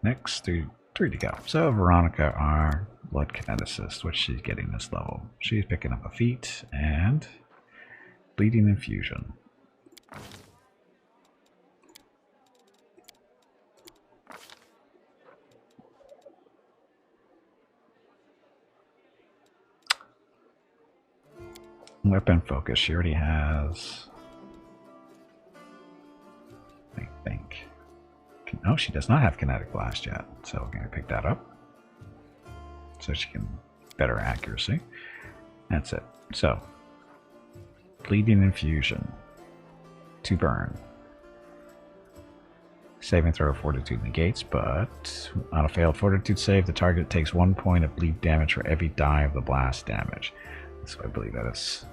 next, three to go. So Veronica, our blood kineticist, what she's getting this level. She's picking up a feat and bleeding infusion. Weapon focus, she already has, I think. No, she does not have kinetic blast yet, so we're going to pick that up so she can better accuracy. That's it. So, bleeding infusion to burn. Saving throw fortitude negates, but on a failed fortitude save, the target takes 1 point of bleed damage for every die of the blast damage. So I believe that is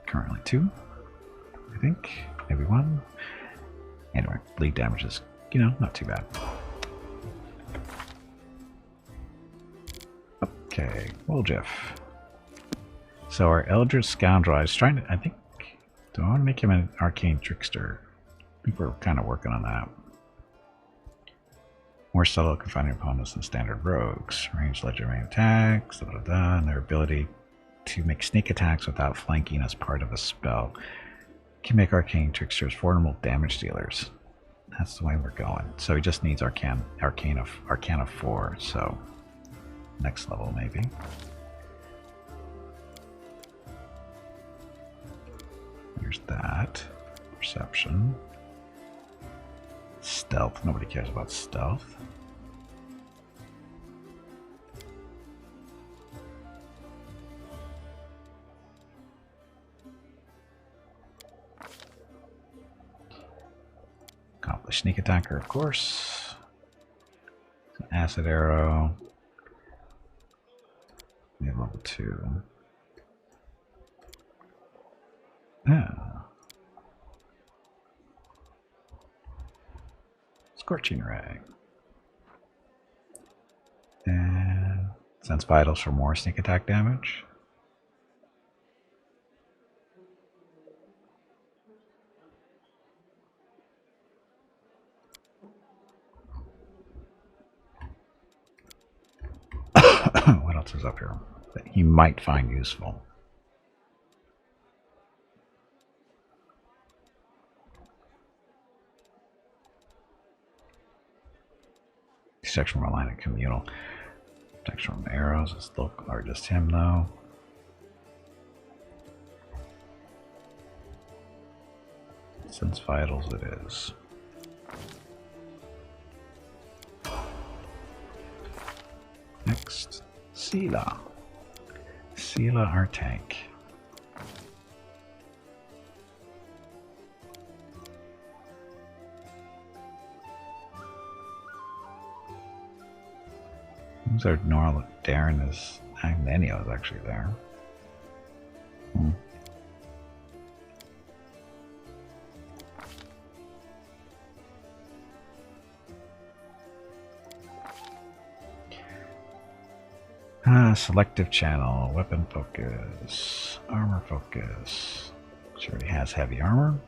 currently 2, I think. Maybe 1. Anyway, bleed damage is, you know, not too bad. Okay, Woljif. So our Eldritch Scoundrel, I was trying to, I think, do I want to make him an Arcane Trickster? I think we're kind of working on that. More subtle, confining opponents than standard rogues. Range legendary attacks, and their ability to make sneak attacks without flanking as part of a spell. Can make Arcane Tricksters formidable damage dealers. That's the way we're going. So he just needs Arcana 4, so next level maybe. There's that. Perception. Stealth. Nobody cares about stealth. Accomplished sneak attacker, of course. Acid arrow. We have level 2. Ah. Scorching ray. And sense vitals for more sneak attack damage. What else is up here that he might find useful? Protection from a line of communal. Protection from arrows is local, or just him though. Sense vitals it is. Next, Sela. Sela, our tank. Who's our Norl? Darren is. Nenio is actually there. Selective channel, weapon focus, armor focus. She already has heavy armor.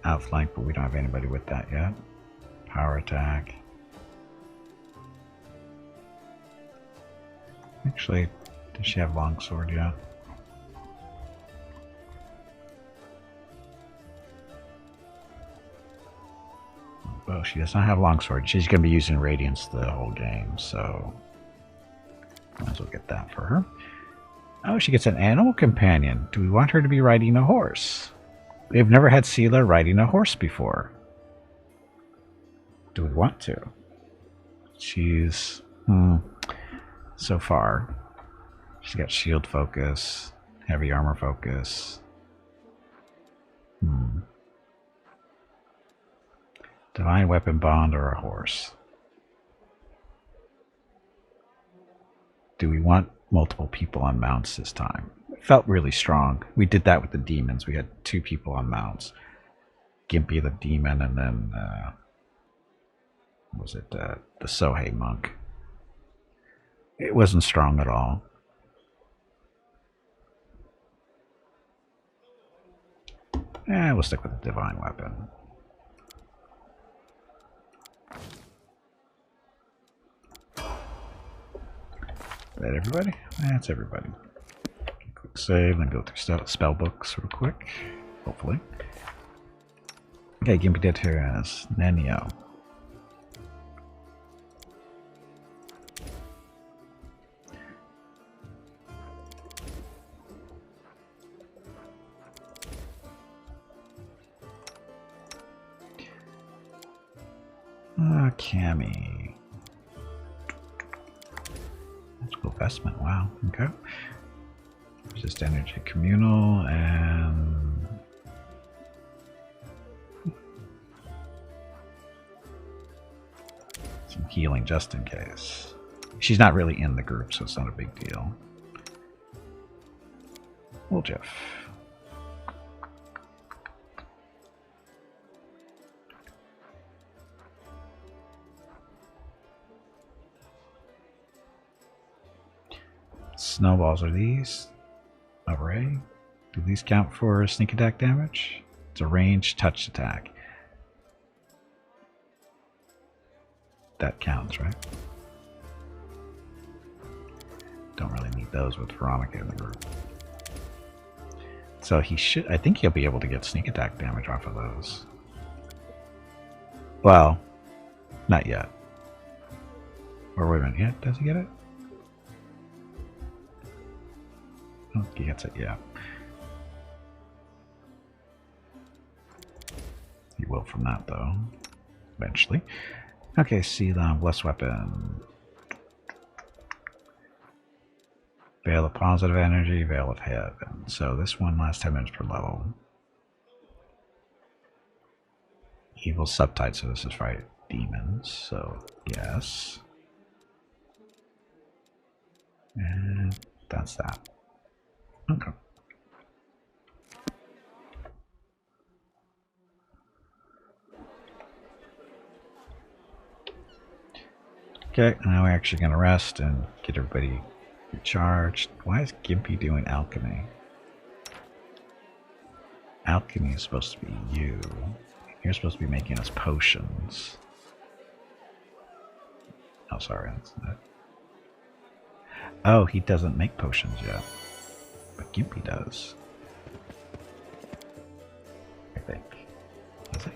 Outflank, but we don't have anybody with that yet. Power attack. Actually, does she have longsword yet? Well, she does not have longsword. She's going to be using Radiance the whole game, so might as well get that for her. Oh, she gets an animal companion. Do we want her to be riding a horse? We've never had Sela riding a horse before. Do we want to? She's... so far, she's got shield focus, heavy armor focus. Divine weapon bond or a horse? Do we want multiple people on mounts this time? It felt really strong. We did that with the demons. We had 2 people on mounts. Gimpy the demon, and then what was it the Sohei monk. It wasn't strong at all. We'll stick with the divine weapon. Is that everybody? That's everybody. Quick save, then go through spell books real quick. Hopefully. Okay, Gimpy did here as Nenio. Cammy. Magical vestment, wow, okay. Just energy communal and some healing just in case. She's not really in the group, so it's not a big deal. Well, Jeff. Snowballs are these. Array. Do these count for sneak attack damage? It's a ranged touch attack. That counts, right? Don't really need those with Veronica in the group. So he should, I think he'll be able to get sneak attack damage off of those. Well, not yet. Or wait a minute, yeah, does he get it? Oh, he gets it, yeah. He will from that, though. Eventually. Okay, see the blessed weapon. Veil of positive energy, Veil of heaven. So this one lasts 10 minutes per level. Evil subtype, so this is fight demons, so yes. And that's that. Okay. Okay, now we're actually going to rest and get everybody recharged. Why is Gimpy doing alchemy? Alchemy is supposed to be you. You're supposed to be making us potions. Oh, sorry. That's not. Oh, he doesn't make potions yet. But Gimpy does. I think. Does he?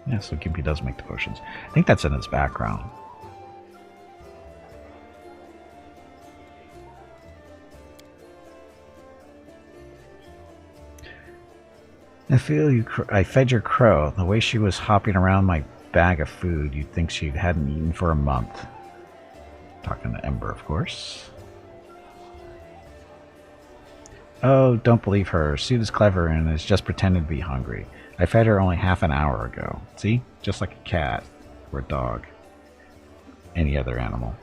Yeah, so Gimpy does make the potions. I think that's in his background. I feel you. I fed your crow. The way she was hopping around my bag of food, you'd think she hadn't eaten for a month. Talking to Ember, of course. Oh, don't believe her. Suit is clever and is just pretending to be hungry. I fed her only half an hour ago. See? Just like a cat or a dog. Any other animal.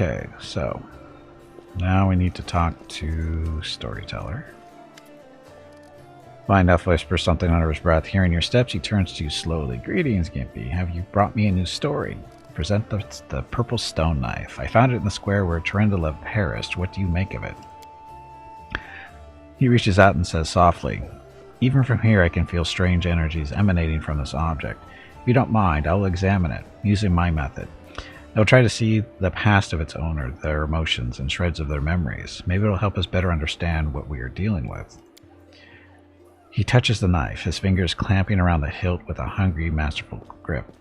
Okay, so now we need to talk to Storyteller. Mindef whispers something under his breath. Hearing your steps, he turns to you slowly. Greetings, Gimpy. Have you brought me a new story? Present the purple stone knife. I found it in the square where Terendala perished. What do you make of it? He reaches out and says softly, even from here I can feel strange energies emanating from this object. If you don't mind, I will examine it, using my method. I will try to see the past of its owner, their emotions, and shreds of their memories. Maybe it will help us better understand what we are dealing with. He touches the knife, his fingers clamping around the hilt with a hungry, masterful grip.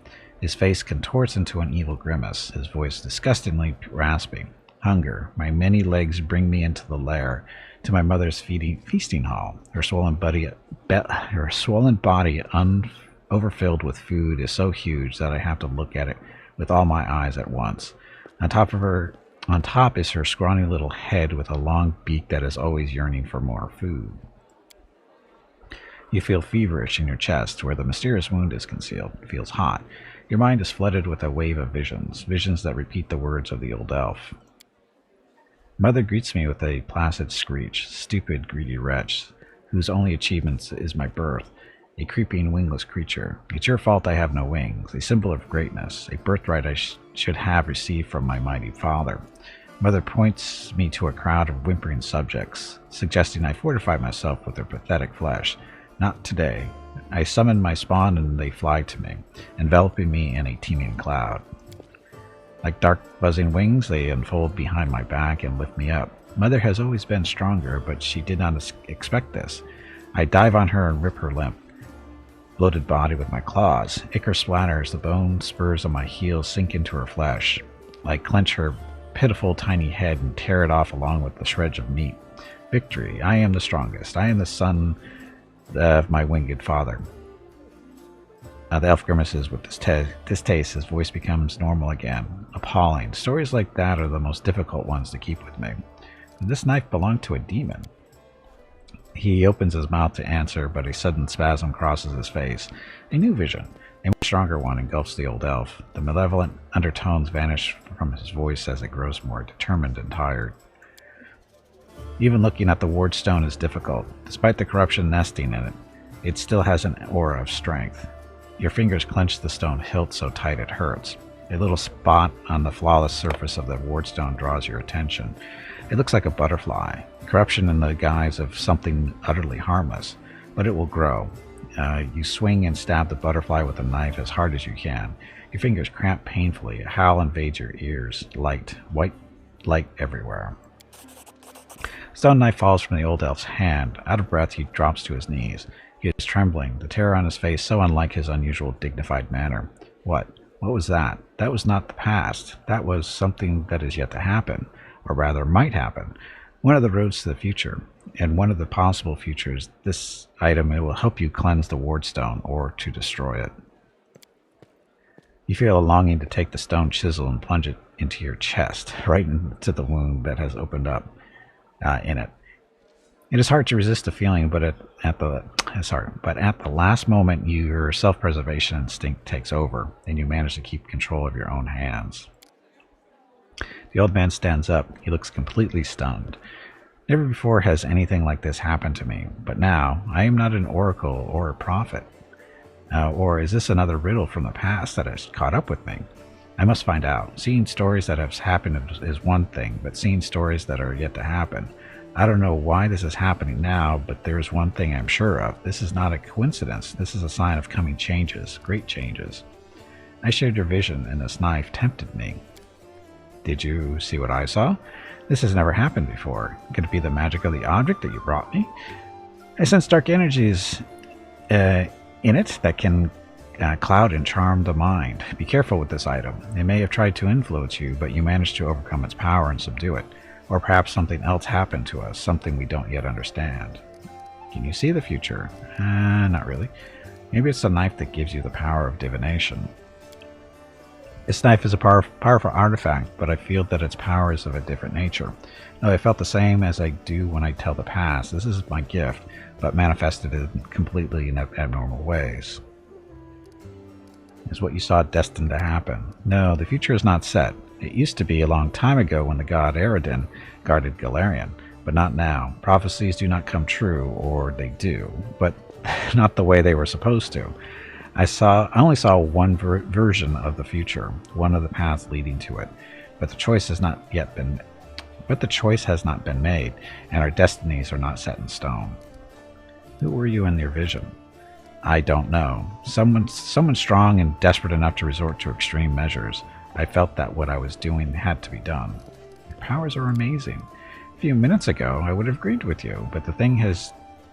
His face contorts into an evil grimace, his voice disgustingly rasping. Hunger, my many legs bring me into the lair, to my mother's feasting hall. Her swollen body, overfilled with food, is so huge that I have to look at it with all my eyes at once. On top is her scrawny little head with a long beak that is always yearning for more food. You feel feverish in your chest, where the mysterious wound is concealed. It feels hot. Your mind is flooded with a wave of visions that repeat the words of the old elf. Mother greets me with a placid screech. Stupid, greedy wretch, whose only achievement is my birth. A creeping, wingless creature. It's your fault I have no wings, a symbol of greatness, a birthright I should have received from my mighty father. Mother points me to a crowd of whimpering subjects, suggesting I fortify myself with their pathetic flesh. Not today. I summon my spawn and they fly to me, enveloping me in a teeming cloud. Like dark buzzing wings, they unfold behind my back and lift me up. Mother has always been stronger, but she did not expect this. I dive on her and rip her limp, bloated body with my claws. Ichor splatters, the bone spurs on my heels sink into her flesh. I clench her pitiful tiny head and tear it off along with the shreds of meat. Victory! I am the strongest. I am the son of my winged father. The elf grimaces with distaste. His voice becomes normal again. Appalling. Stories like that are the most difficult ones to keep with me. This knife belonged to a demon. He opens his mouth to answer, but a sudden spasm crosses his face. A new vision, a much stronger one, engulfs the old elf. The malevolent undertones vanish from his voice as it grows more determined and tired. Even looking at the ward stone is difficult. Despite the corruption nesting in it, it still has an aura of strength. Your fingers clench the stone hilt so tight it hurts. A little spot on the flawless surface of the wardstone draws your attention. It looks like a butterfly, corruption in the guise of something utterly harmless, but it will grow. You swing and stab the butterfly with a knife as hard as you can. Your fingers cramp painfully. A howl invades your ears. Light, white light everywhere. Stone knife falls from the old elf's hand. Out of breath, he drops to his knees. He is trembling, the terror on his face so unlike his unusual dignified manner. What? What was that? That was not the past. That was something that is yet to happen, or rather might happen. One of the roads to the future, and one of the possible futures. This item, it will help you cleanse the wardstone, or to destroy it. You feel a longing to take the stone chisel and plunge it into your chest, right into the wound that has opened up in it. It is hard to resist the feeling, but at the last moment, your self-preservation instinct takes over, and you manage to keep control of your own hands. The old man stands up. He looks completely stunned. Never before has anything like this happened to me, but now I am not an oracle or a prophet. Or is this another riddle from the past that has caught up with me? I must find out. Seeing stories that have happened is one thing, but seeing stories that are yet to happen. I don't know why this is happening now, but there is one thing I'm sure of. This is not a coincidence. This is a sign of coming changes, great changes. I shared your vision, and this knife tempted me. Did you see what I saw? This has never happened before. Could it be the magic of the object that you brought me? I sense dark energies in it that can cloud and charm the mind. Be careful with this item. It may have tried to influence you, but you managed to overcome its power and subdue it. Or perhaps something else happened to us, something we don't yet understand. Can you see the future? Not really. Maybe it's a knife that gives you the power of divination. This knife is a powerful artifact, but I feel that its power is of a different nature. No, I felt the same as I do when I tell the past. This is my gift, but manifested in completely abnormal ways. Is what you saw destined to happen? No, the future is not set. It used to be a long time ago when the god Eredin guarded Galarian, but not now. Prophecies do not come true, or they do, but not the way they were supposed to. I only saw one version of the future, one of the paths leading to it, but the choice has not been made, and our destinies are not set in stone. Who were you in your vision? I don't know. Someone strong and desperate enough to resort to extreme measures. I felt that what I was doing had to be done. Your powers are amazing. A few minutes ago, I would have agreed with you, but the thing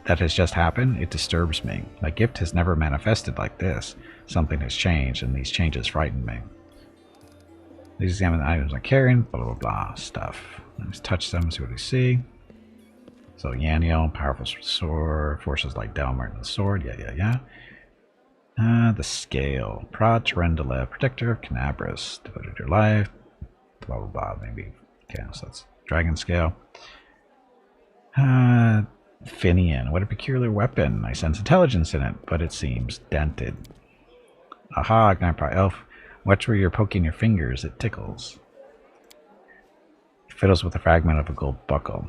that has just happened, it disturbs me. My gift has never manifested like this. Something has changed, and these changes frighten me. Please examine the items I'm carrying, blah, blah, blah, stuff. Let's touch them, see what we see. So, Yaniel, powerful sword, forces like Delmar and the sword, yeah. The scale. Prod Terendale, protector of Kenabres, devoted your life, blah, blah, blah, maybe. Okay, so that's dragon scale. Finian, what a peculiar weapon. I sense intelligence in it, but it seems dented. Aha, Grandpa Elf. Watch where you're poking your fingers, it tickles. It fiddles with a fragment of a gold buckle.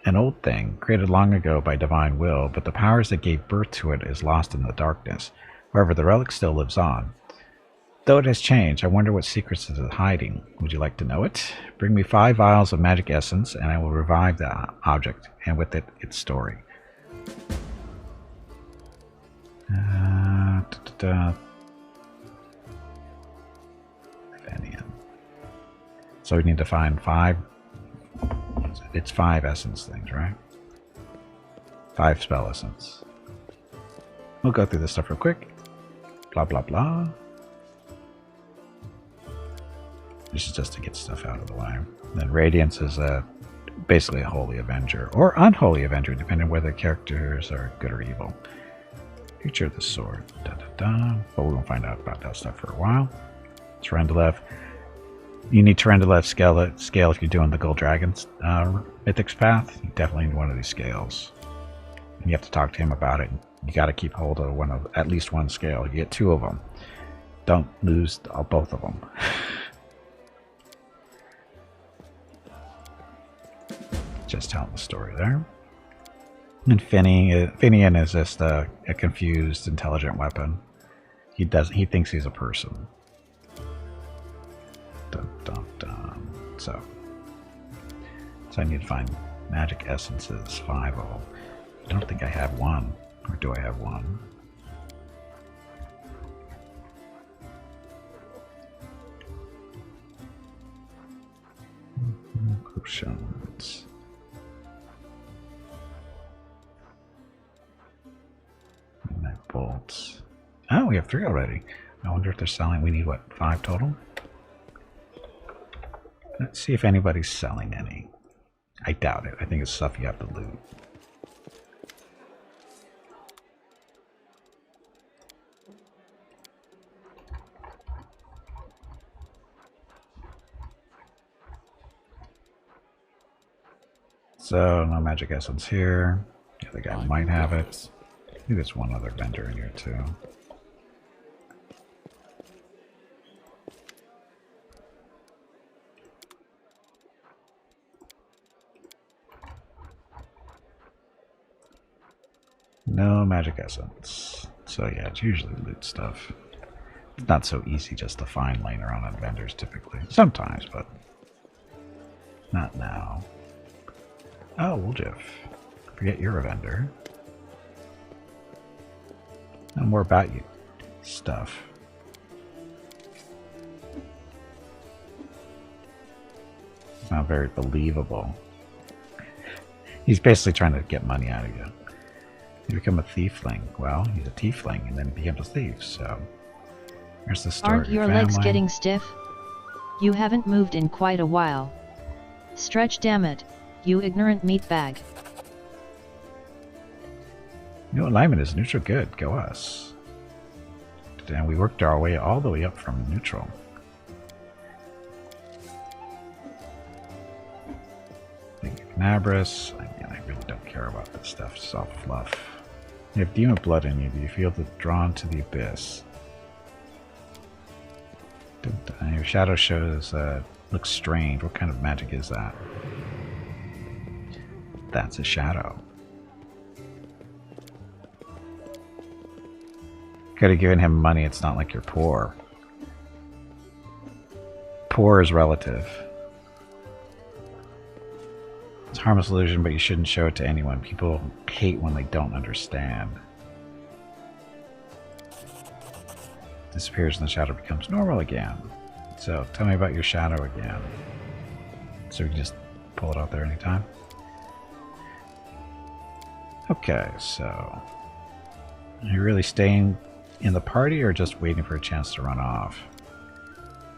An old thing, created long ago by divine will, but the powers that gave birth to it is lost in the darkness. However, the relic still lives on. Though it has changed, I wonder what secrets it is hiding. Would you like to know it? Bring me 5 vials of magic essence, and I will revive the object, and with it, its story. Fenian. So we need to find 5. It's 5 essence things, right? 5 spell essence. We'll go through this stuff real quick. Blah blah blah. This is just to get stuff out of the way. Then Radiance is basically a Holy Avenger, or Unholy Avenger, depending on whether characters are good or evil. Future of the Sword. Da, da, da. But we won't find out about that stuff for a while. Terendelev. You need Terendelev scale if you're doing the Gold Dragon's Mythics path. You definitely need one of these scales. And you have to talk to him about it. You got to keep hold of at least one scale. You get 2 of them. Don't lose both of them. Just telling the story there. And Finian is just a confused, intelligent weapon. He thinks he's a person. Dun, dun, dun. So I need to find magic essences, 5 of them. I don't think I have 1, or do I have 1? Potions. Bolts. Oh, we have 3 already. I wonder if they're selling. We need, what, 5 total? Let's see if anybody's selling any. I doubt it. I think it's stuff you have to loot. So, no magic essence here. The other guy might have it. I think there's one other vendor in here too. No magic essence. So yeah, it's usually loot stuff. It's not so easy just to find laying around on vendors typically. Sometimes, but not now. Oh, Wooljiff. Forget you're a vendor. Know more about you. Stuff. Not very believable. He's basically trying to get money out of you. You become a thiefling. Well, he's a tiefling, and then he becomes a thief, so... Here's the story. Aren't your legs getting stiff? You haven't moved in quite a while. Stretch, damn it, you ignorant meatbag. New alignment is neutral good. Go us. And we worked our way all the way up from neutral. Kenabres. Again, I really don't care about this stuff. It's all fluff. You have demon blood in you. Do you feel drawn to the abyss? Your shadow shows looks strange. What kind of magic is that? That's a shadow. Could have given him money. It's not like you're poor. Poor is relative. It's a harmless illusion, but you shouldn't show it to anyone. People hate when they don't understand. Disappears and the shadow becomes normal again. So tell me about your shadow again. So we can just pull it out there anytime. Okay, so are you really staying in the party or just waiting for a chance to run off?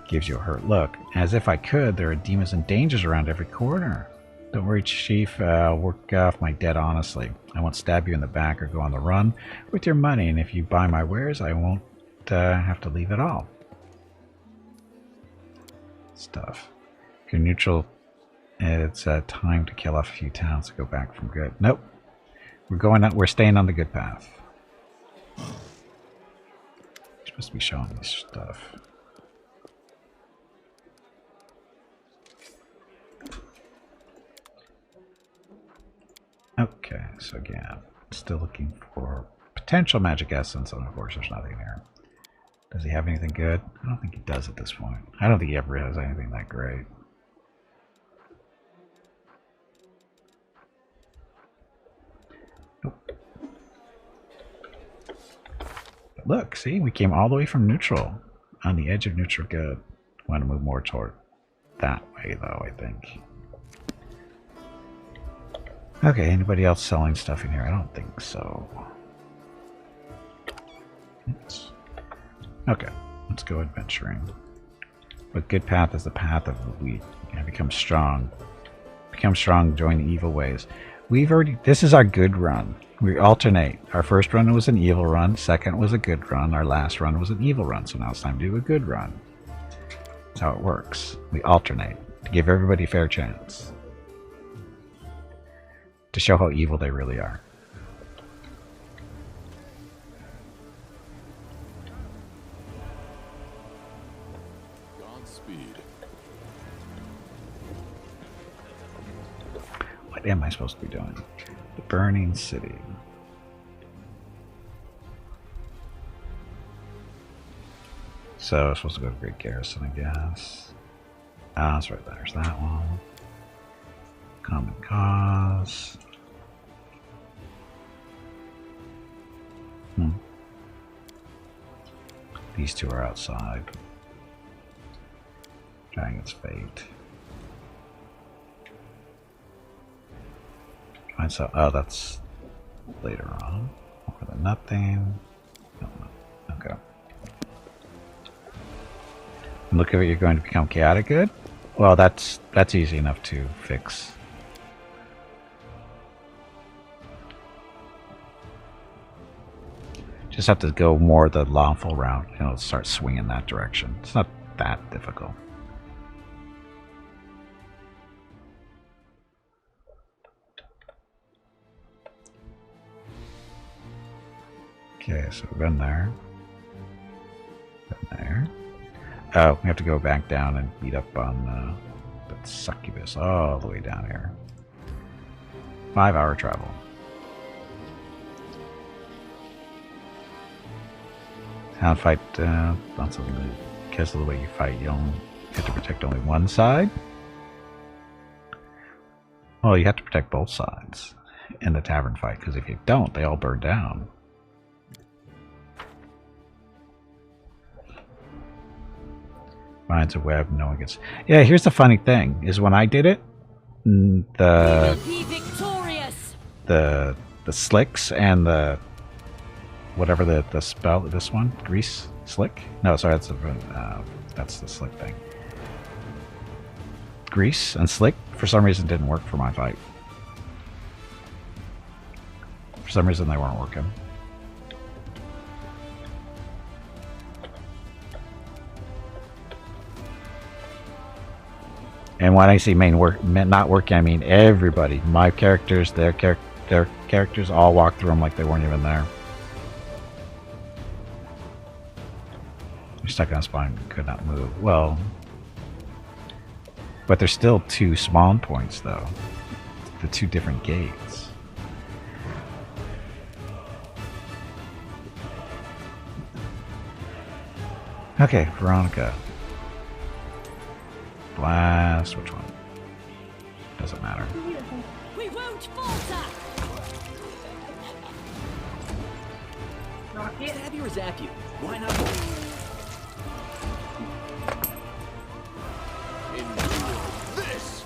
Gives you a hurt look. As if I could, there are demons and dangers around every corner. Don't worry, Chief, I'll work off my debt honestly. I won't stab you in the back or go on the run with your money, and if you buy my wares, I won't have to leave at all. Stuff. If you're neutral, it's time to kill off a few towns to go back from good. Nope. We're staying on the good path. You're supposed to be showing me stuff. Okay, so again, still looking for potential magic essence, and of course there's nothing there. Does he have anything good? I don't think he does at this point. I don't think he ever has anything that great. Nope. look, see, we came all the way from neutral. On the edge of neutral, good. Want to move more toward that way, though, I think. Okay, anybody else selling stuff in here? I don't think so. Oops. Okay, let's go adventuring. But good path is the path of the weak. And become strong. Become strong, join the evil ways. We've already... This is our good run. We alternate. Our first run was an evil run. Second was a good run. Our last run was an evil run. So now it's time to do a good run. That's how it works. We alternate. To give everybody a fair chance. To show how evil they really are. Godspeed. What am I supposed to be doing? The Burning City. So I'm supposed to go to Great Garrison, I guess. Ah, that's right, there's that one. Common Cause. These two are outside. Dragon's Fate. Find so. Oh, that's later on. More than nothing. No. Okay. And look at it, you're going to become chaotic good. Well, that's easy enough to fix. Just have to go more the lawful route, you know, start swinging that direction. It's not that difficult. Okay, so we've been there. Been there. Oh, we have to go back down and beat up on that succubus all the way down here. 5-hour travel. Town fight, not something that, because of the way you fight, you don't have to protect only one side. Well, you have to protect both sides in the tavern fight, because if you don't, they all burn down. Finds a web, no one gets... Yeah, here's the funny thing, is when I did it, the slicks and the... whatever the spell, this one, grease slick. No, sorry, that's the slick thing. Grease and slick for some reason didn't work for my fight. For some reason they weren't working. And when I say not working, I mean everybody. My characters, their characters, all walked through them like they weren't even there. Stuck on spine, could not move. Well, but there's still two spawn points though. The two different gates. Okay, Veronica. Blast, which one? Doesn't matter. We won't falter. Stab you or zap you? Why not? This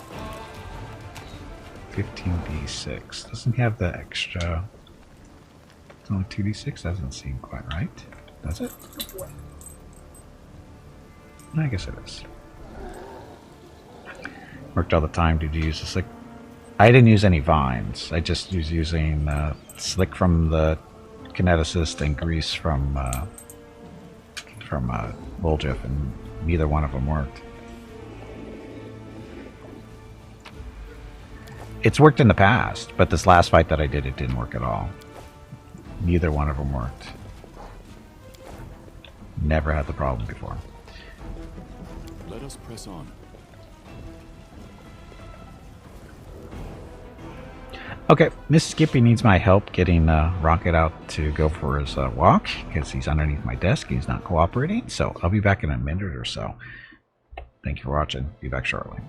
15d6. Doesn't have the extra. It's only 2d6. Doesn't seem quite right. Does it? I guess it is. Worked all the time to use the slick. I didn't use any vines. I just was using slick from the kineticist and grease from Woljif, and neither one of them worked. It's worked in the past, but this last fight that I did, it didn't work at all. Neither one of them worked. Never had the problem before. let us press on. Okay, Mrs. Gimpy needs my help getting Rocket out to go for his walk, because he's underneath my desk. He's not cooperating, so I'll be back in a minute or so. Thank you for watching. Be back shortly.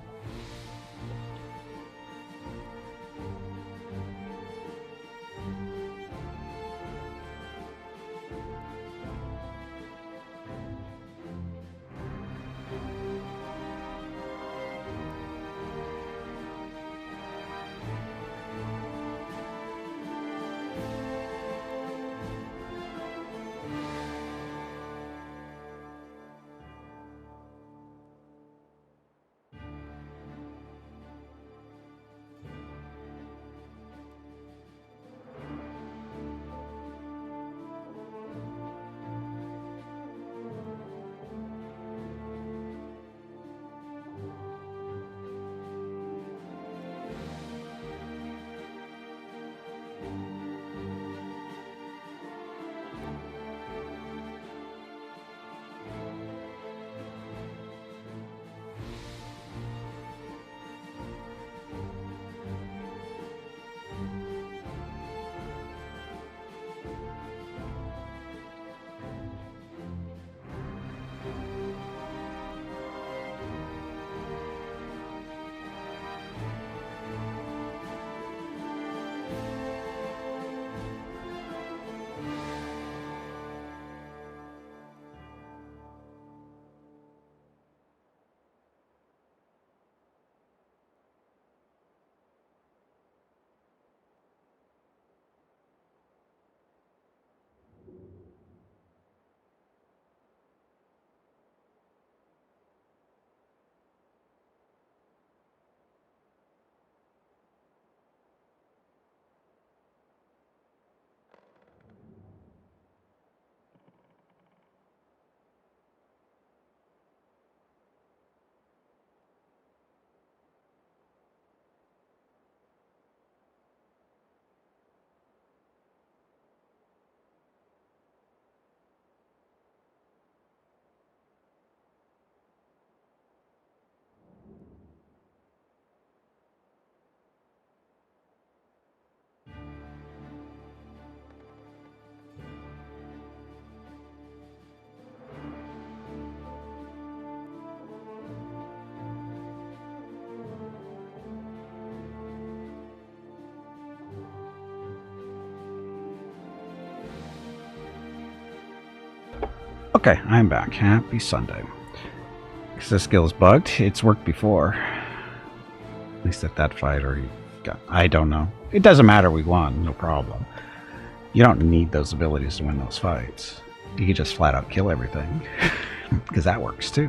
Okay, I'm back. Happy Sunday. Because this skill is bugged. It's worked before. At least at that fight, or you got... I don't know. It doesn't matter, we won. No problem. You don't need those abilities to win those fights. You can just flat out kill everything. Because that works too.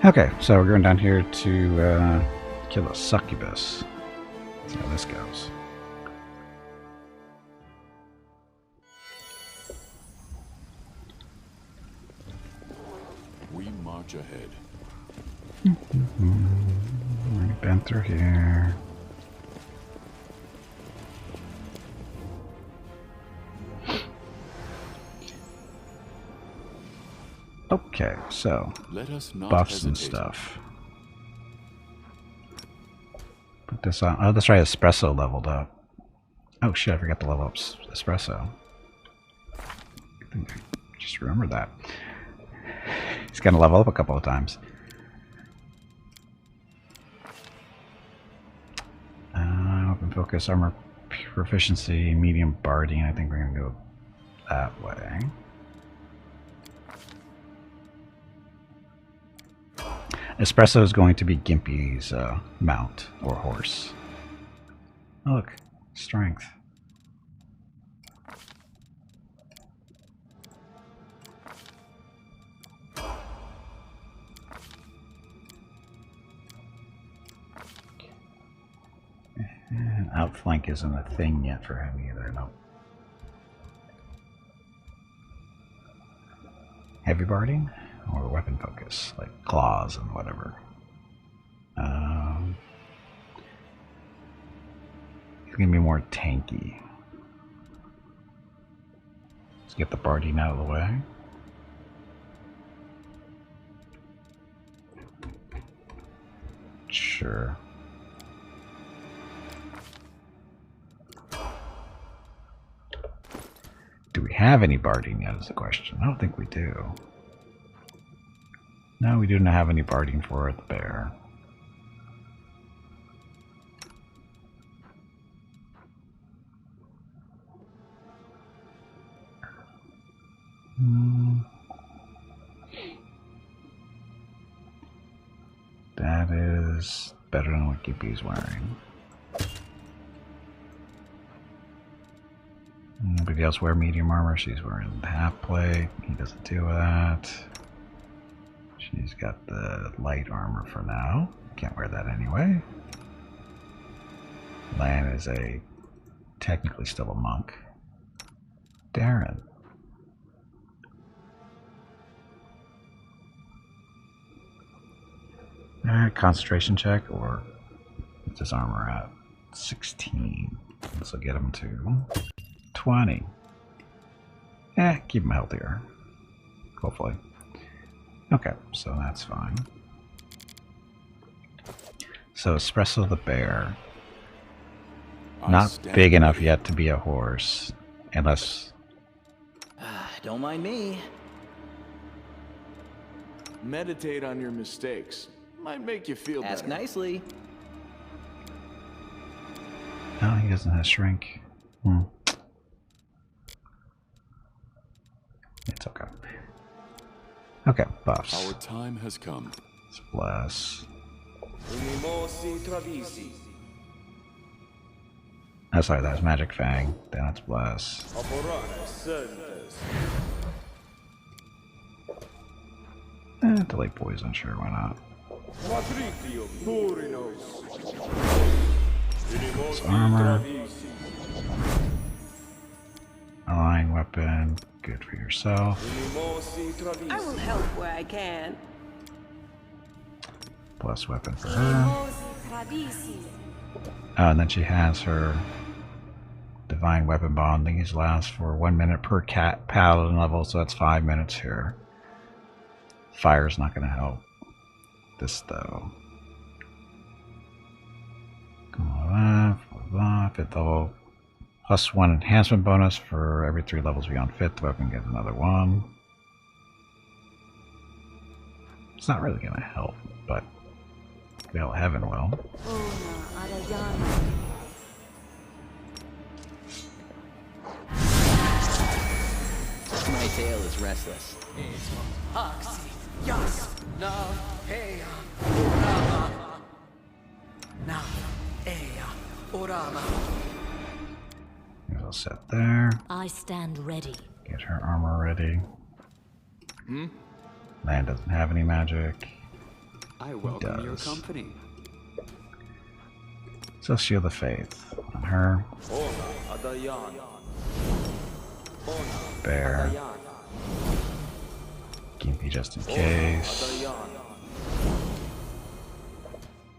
Okay, so we're going down here to kill a succubus. Let's see how this goes. We march ahead. We've been through here. Okay, so Let us not buffs and hesitate. stuff. Put this on. Oh, that's right. Espresso leveled up. Oh shit! I forgot to level up Espresso. I think I just remembered that. He's gonna level up a couple of times. Open focus, armor proficiency, medium barding. I think we're gonna go that way. Espresso is going to be Gimpy's mount or horse. Oh, look, strength. And outflank isn't a thing yet for him either, no. Heavy barding? Or weapon focus, like claws and whatever. It's gonna be more tanky. Let's get the barding out of the way. Sure. Do we have any barding yet is the question. I don't think we do. No, we do not have any barding for the bear. That is better than what Gimpy's wearing. Nobody else wear medium armor. She's wearing the half plate. He doesn't do that. She's got the light armor for now. Can't wear that anyway. Lan is technically still a monk. Darren. Alright, concentration check, or what's his armor at? 16. This will get him to 20. Keep him healthier. Hopefully. Okay, so that's fine. So Espresso the bear. Not big enough yet to be a horse. Unless... Don't mind me. Meditate on your mistakes. Might make you feel Ask better. nicely. No, he doesn't have shrink. It's okay. Okay, buffs. Our time has come. Let's bless. Oh, sorry, that was Magic Fang. Then it's bless. Delay poison, sure, why not? It's armor. Align weapon, good for yourself. I will help where I can. Plus weapon for her. Oh, and then she has her divine weapon bond. These last for 1 minute per paladin level, so that's 5 minutes here. Fire's not going to help. This though. Fifth level. Plus 1 enhancement bonus for every 3 levels beyond 5th weapon. Get another 1. It's not really going to help, but Well, heaven will. My tail is restless. Maybe I'll set there. I stand ready. Get her armor ready. Land doesn't have any magic. I welcome your company. So Shield of Faith on her. Bear. Gimpy just in case.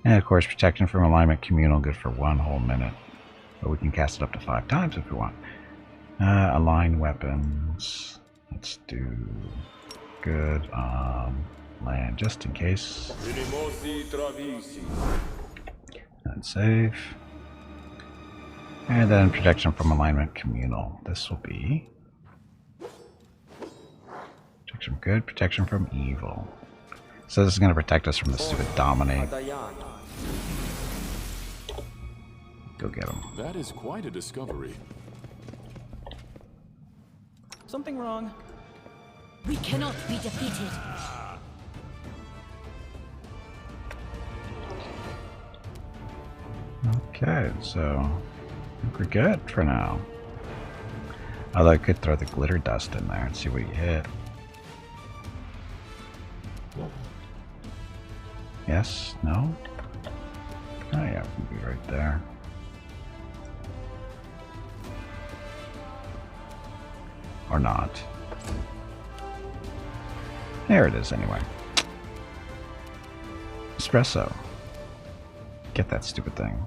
And of course, protection from alignment communal, good for 1 whole minute. But we can cast it up to 5 times if we want. Align weapons. Let's do good on land just in case. And save. And then protection from alignment communal. This will be protection from good, protection from evil. So this is going to protect us from the stupid dominate. Go get him. That is quite a discovery. Something wrong. We cannot be defeated. Okay, so I think we're good for now. Although I could throw the glitter dust in there and see what you hit. Yes? No? Oh yeah, it can be right there. Or not. There it is anyway. Espresso. Get that stupid thing.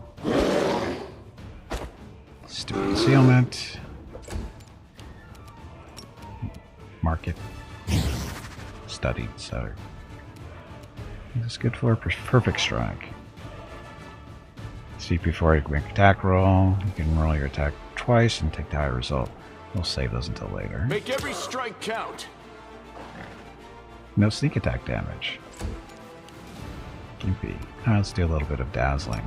Stupid concealment. Market. Studied, so this is good for a perfect strike. See, before you make attack roll, you can roll your attack twice and take the higher result. We'll save those until later. Make every strike count. No sneak attack damage. Gimpy. Let's do a little bit of dazzling.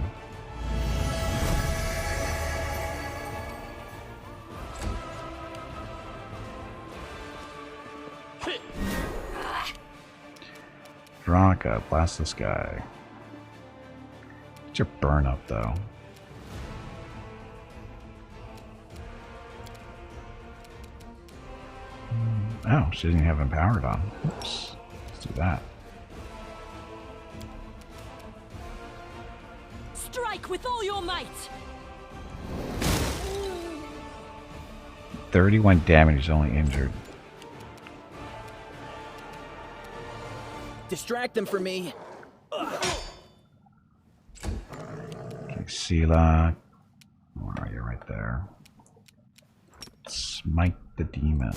Veronica, blast this guy. Get your burn up though. Oh, she didn't have empowered on. Oops. Let's do that. Strike with all your might. 31 damage, only injured. Distract them for me. Okay, Sela. Where are you? Right there. Smite the demon.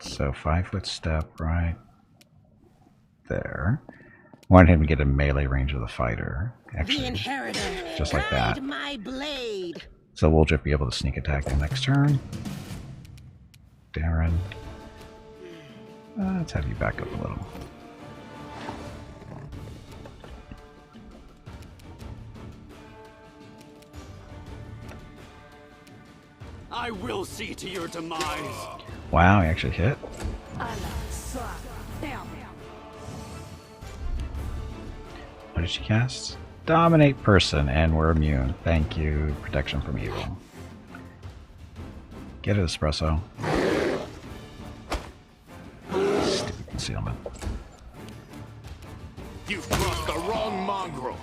So 5-foot step right there. Want him to get a melee range of the fighter. Actually, just like that. My blade. So we'll just be able to sneak attack him next turn. Darren. Let's have you back up a little. I will see to your demise. Wow, he actually hit. What did she cast? Dominate person, and we're immune. Thank you. Protection from evil. Get it, Espresso. Stupid concealment. You've crossed the wrong mongrel.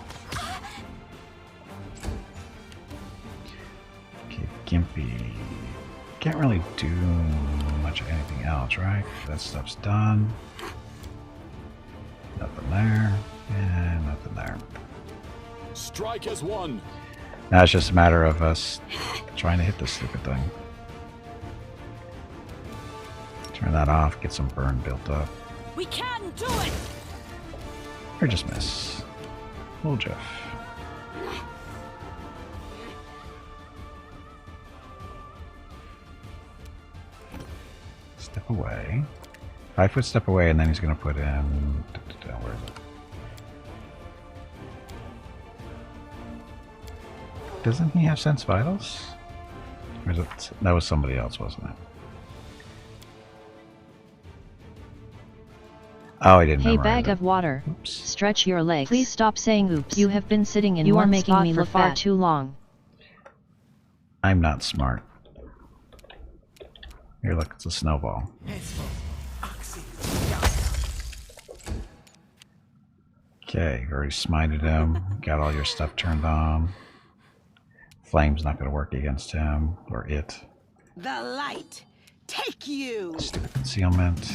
Okay, Gimpy. Can't really do much of anything else, right? That stuff's done. Nothing there. And nothing there. Strike has won. Now it's just a matter of us trying to hit this stupid thing. Turn that off, get some burn built up. We can do it. Or just miss. Little Jeff. Step step away. 5 foot step away, and then he's going to put in... Where is it? Doesn't he have Sense Vitals? Or is it... That was somebody else, wasn't it? Oh, I didn't Hey, memorize bag it. of water. Oops. Stretch your legs. Please stop saying oops. You have been sitting in one spot for far too long. I'm not smart. Here, look, it's a snowball. Okay, already smited him. Got all your stuff turned on. Flame's not going to work against him, or it. The light, take you! Stupid concealment.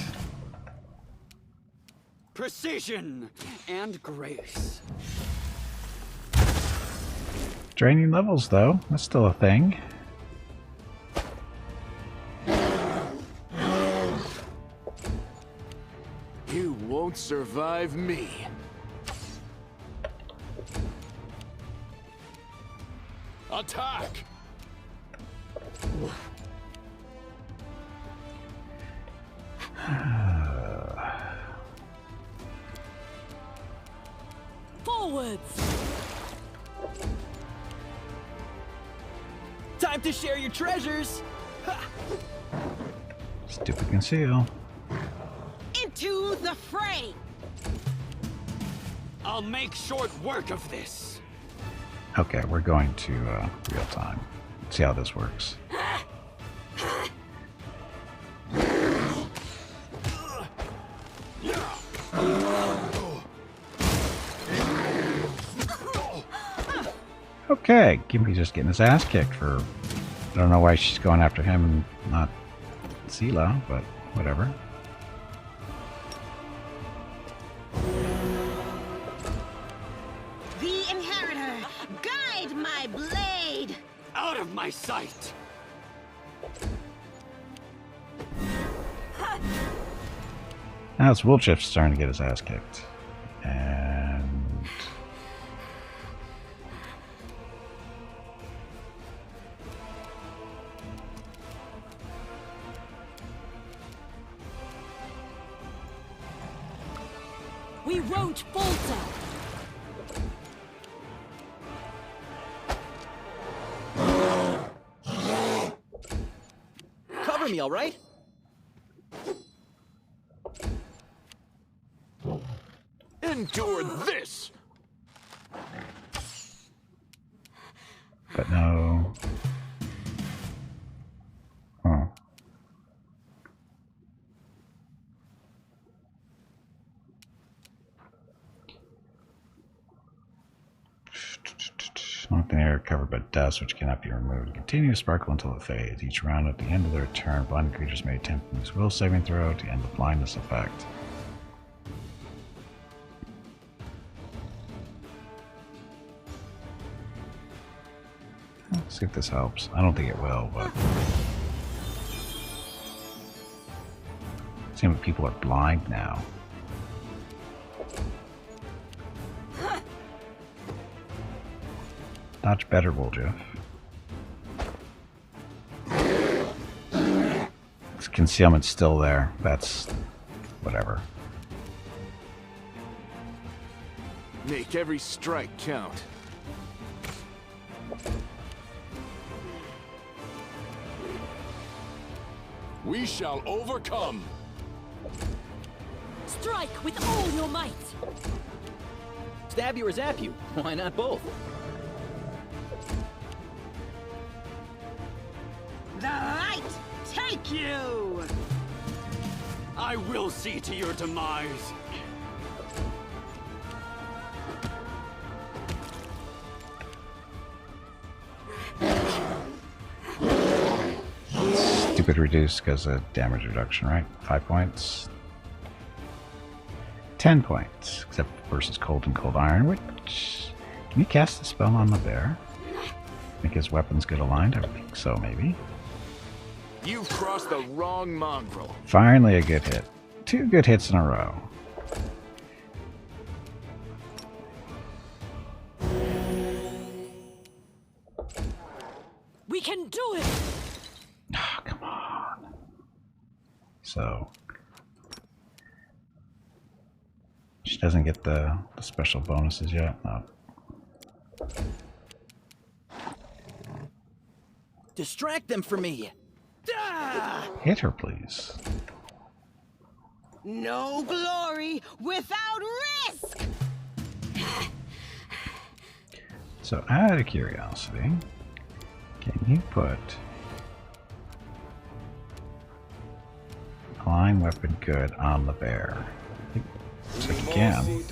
Precision and grace. Draining levels, though. That's still a thing. You won't survive me. Attack! Forwards! Time to share your treasures! Stupid conceal. Into the fray! I'll make short work of this. Okay, we're going to real time. See how this works. Okay, Gimpy's just getting his ass kicked for... I don't know why she's going after him and not Sela, but whatever. The inheritor, guide my blade! Out of my sight. Now it's Wolchif's starting to get his ass kicked. And... We won't falter! Cover me, all right? Endure this! But no... Huh. Smoke and air covered by dust, which cannot be removed. Continue to sparkle until it fades. Each round at the end of their turn, blinded creatures may attempt to use will saving throw to end the blindness effect. Let's see if this helps. I don't think it will, but... Seems like people are blind now. Dodge better, Woljeff. This concealment's still there. That's... whatever. Make every strike count. We shall overcome! Strike with all your might! Stab you or zap you. Why not both? The light, take you! I will see to your demise. Stupid reduced because of damage reduction, right? 5 points. 10 points, except versus cold and cold iron, which... Can you cast a spell on the bear? Make his weapons get aligned? I think so, maybe. You've crossed the wrong mongrel. Finally a good hit. 2 good hits in a row. We can do it! Oh, come on. So she doesn't get the special bonuses yet. No. Distract them for me. Hit her, please. No glory without risk! So, out of curiosity, can you put Align weapon good on the bear? Looks like you can.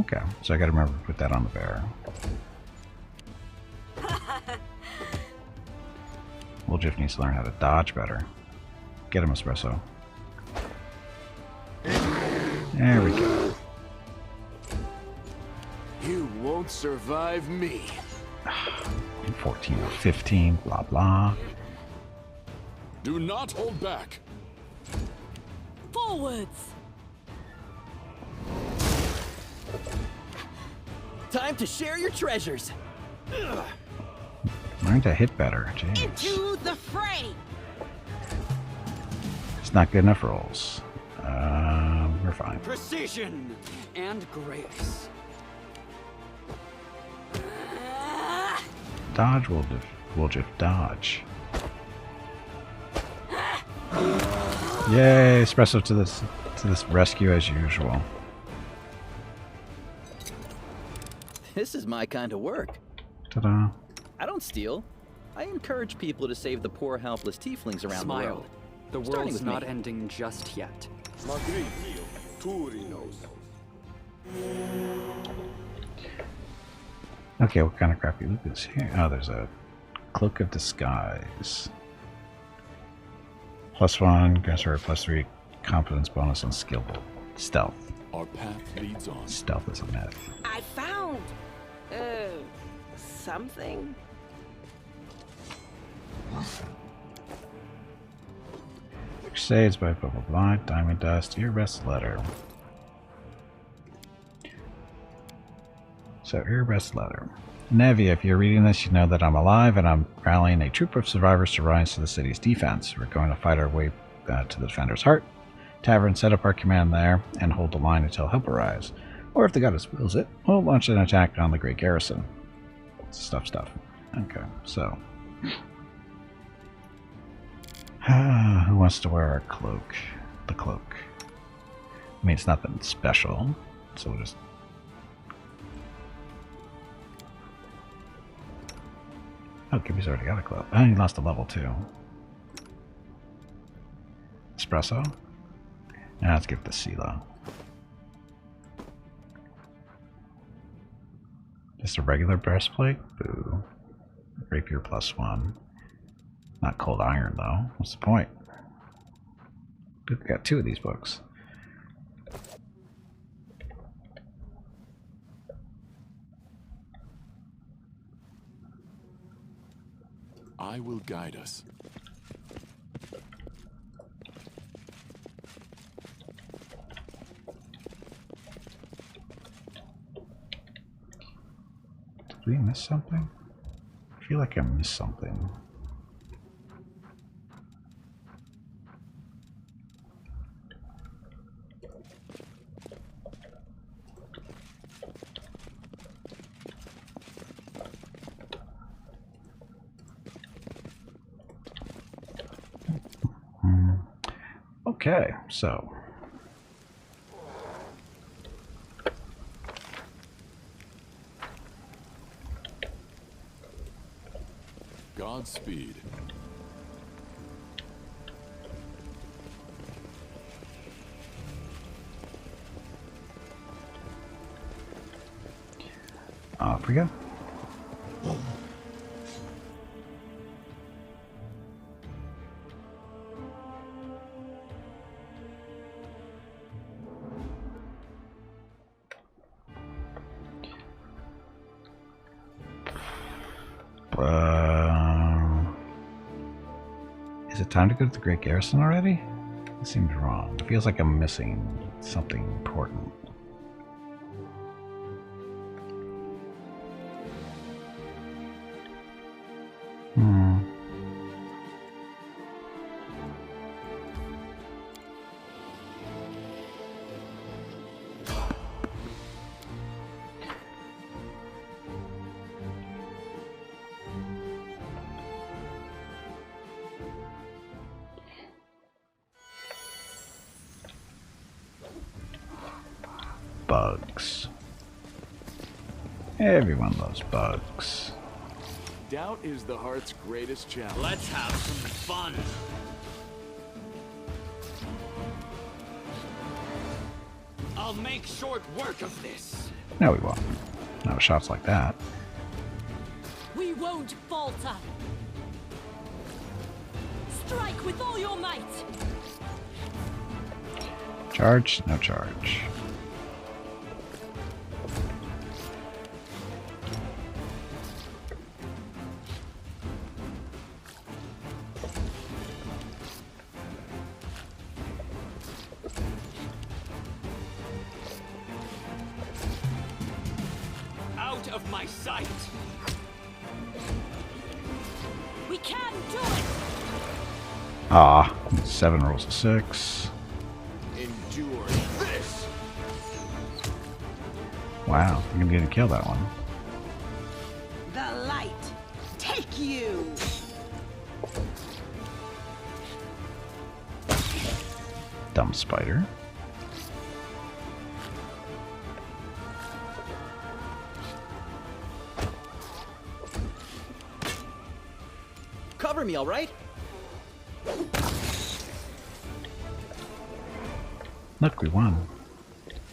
Okay, so I gotta remember to put that on the bear. Wolf needs to learn how to dodge better. Get him, Espresso. There we go. You won't survive me. 14 or 15, blah blah. Do not hold back. Forwards. Time to share your treasures. Learn to hit better. Jeez. Into the fray! It's not good enough rolls. We're fine. Precision and grace. Dodge, we'll just dodge. Yay, Espresso to this rescue as usual. This is my kind of work. Ta-da. I don't steal. I encourage people to save the poor, helpless tieflings around the Smile. world. The Starting world's with not me. ending just yet. Okay, what kind of crappy loot is here? Oh, there's a Cloak of Disguise. +1, Grantor +3 confidence bonus on skill. Stealth. Our path leads on. Stealth is a myth. I found... something? Crusades by blah blah blah. Diamond dust. Your best letter. So, your best letter. Nevia, if you're reading this, you know that I'm alive and I'm rallying a troop of survivors to rise to the city's defense. We're going to fight our way to the defender's heart. Tavern, set up our command there and hold the line until help arrives. Or if the goddess wills it, we'll launch an attack on the great garrison. Stuff. Okay, so. Who wants to wear our cloak? The cloak. I mean, it's nothing special, so we'll just. Oh, Gimpy's already got a cloak. Oh, he lost a level too. Espresso? Now let's give it to Sila. Just a regular breastplate? Boo. Rapier +1. Not cold iron though. What's the point? We've got 2 of these books. I will guide us. Did we miss something? I feel like I missed something. Okay, so Godspeed. off we go. Is it time to go to the Great Garrison already? It seems wrong. It feels like I'm missing something important. bugs. Everyone loves bugs. Doubt is the heart's greatest challenge. Let's have some fun. I'll make short work of this. No, we won't. No shots like that. We won't falter. Strike with all your might. Charge? No charge. Out of my sight. We can do it. Ah, 7 rolls of 6. Endure this. Wow, I'm gonna kill that one. The light. Take you. Dumb spider. Cover me, all right? Look, we won.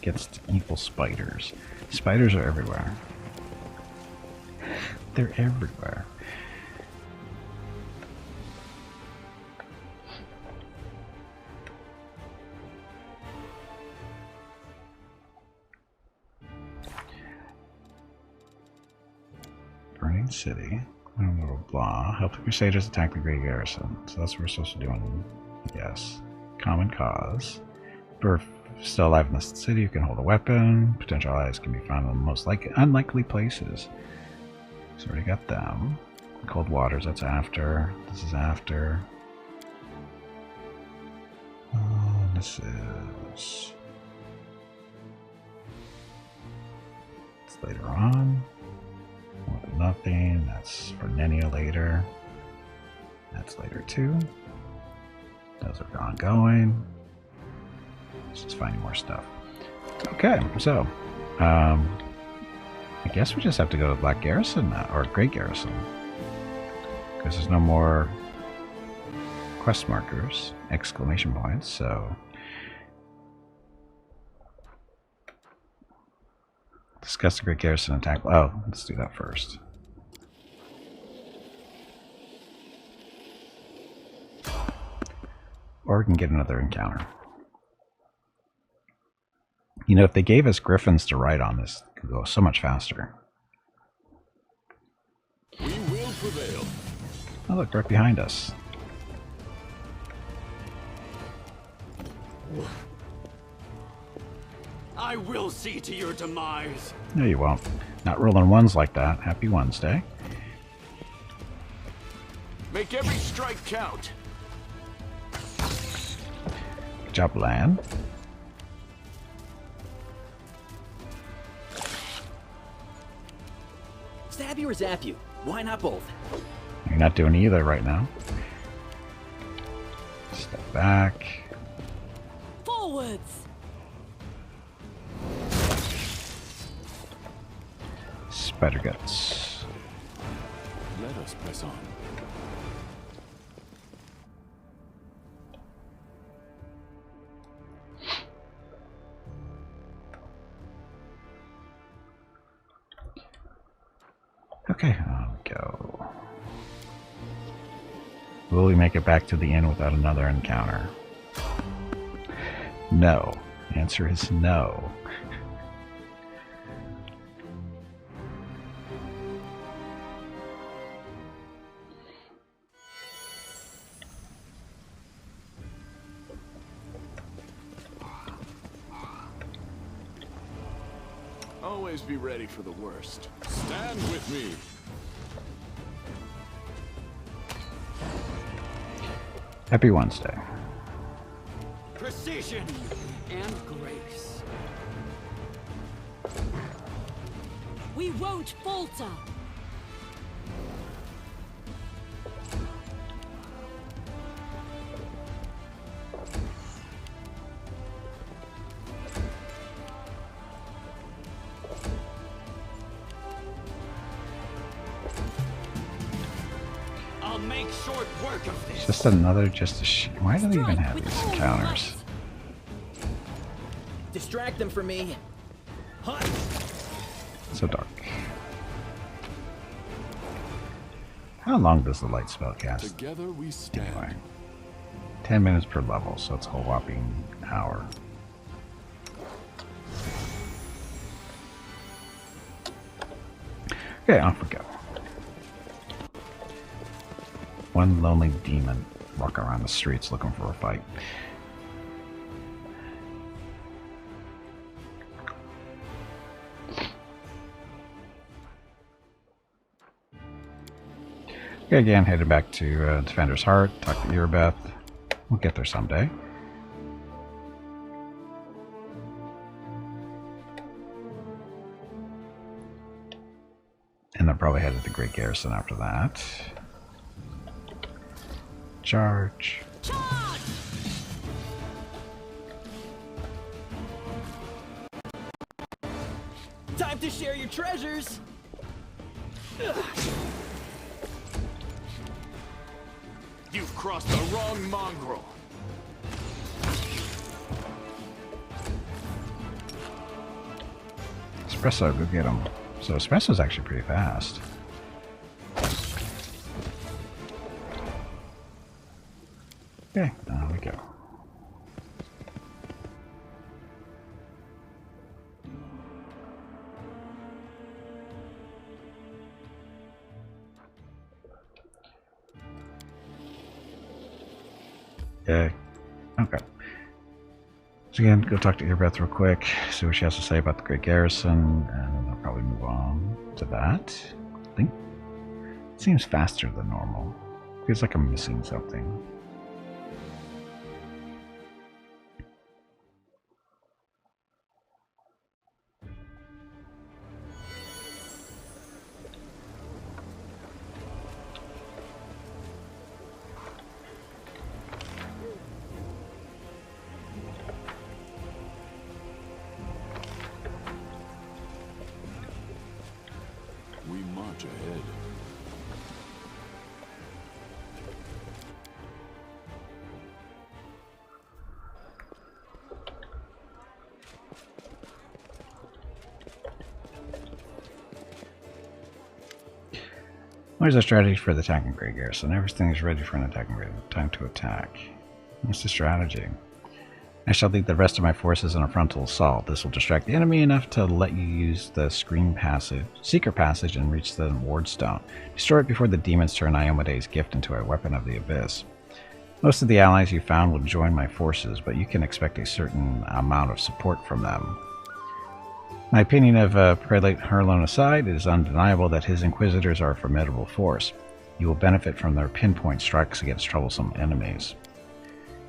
Against evil spiders. Spiders are everywhere. They're everywhere. Burning City. Blah, blah, blah. Help the Crusaders attack the Great Garrison. So that's what we're supposed to do. Yes. Common cause. Dwarf still alive in the city. You can hold a weapon. Potential allies can be found in the most unlikely places. So we already got them. Cold Waters, that's after. This is after. This is... It's later on. More than nothing. That's for Nenia later. That's later too. Those are ongoing. Let's just finding more stuff. Okay, so I guess we just have to go to Black Garrison now, or Great Garrison, because there's no more quest markers, exclamation points. So discuss the Great Garrison attack. Oh, let's do that first. Or we can get another encounter. You know, if they gave us griffins to ride on, this could go so much faster. We will prevail. Oh, look, right behind us. I will see to your demise. No, you won't. Not rolling ones like that. Happy Wednesday. Make every strike count. Good job, Lan. Stab you or zap you? Why not both? You're not doing either right now. Step back. Forwards. Spider guts. Let us press on. Okay, on we go. Will we make it back to the inn without another encounter? No. The answer is no. Always be ready for the worst. Stand with me. Happy Wednesday. Precision and grace. We won't falter. short work of It's this. just another, why do they even have these encounters? Distract them from me. So dark. How long does the light spell cast? Together we stand. Anyway, 10 minutes per level, so it's a whole whopping hour. Okay, off we go. One lonely demon walking around the streets looking for a fight. Okay, again, headed back to Defender's Heart, talk to Erebeth. We'll get there someday. And then probably headed to Great Garrison after that. Charge. Charge! Time to share your treasures. You've crossed the wrong mongrel. Espresso, go get him. So Espresso's actually pretty fast. Okay, there we go. Yay. Okay. So again, go talk to Erebeth real quick, see what she has to say about the Great Garrison, and I'll probably move on to that. I think it seems faster than normal. Feels like I'm missing something. We march ahead. What is our strategy for the attacking Great Garrison? Everything is ready for an attacking Great. Time to attack. What's the strategy? I shall lead the rest of my forces in a frontal assault. This will distract the enemy enough to let you use the secret passage and reach the wardstone. Destroy it before the demons turn Iomede's gift into a weapon of the abyss. Most of the allies you found will join my forces, but you can expect a certain amount of support from them. My opinion of Prelate Herlone aside, it is undeniable that his Inquisitors are a formidable force. You will benefit from their pinpoint strikes against troublesome enemies.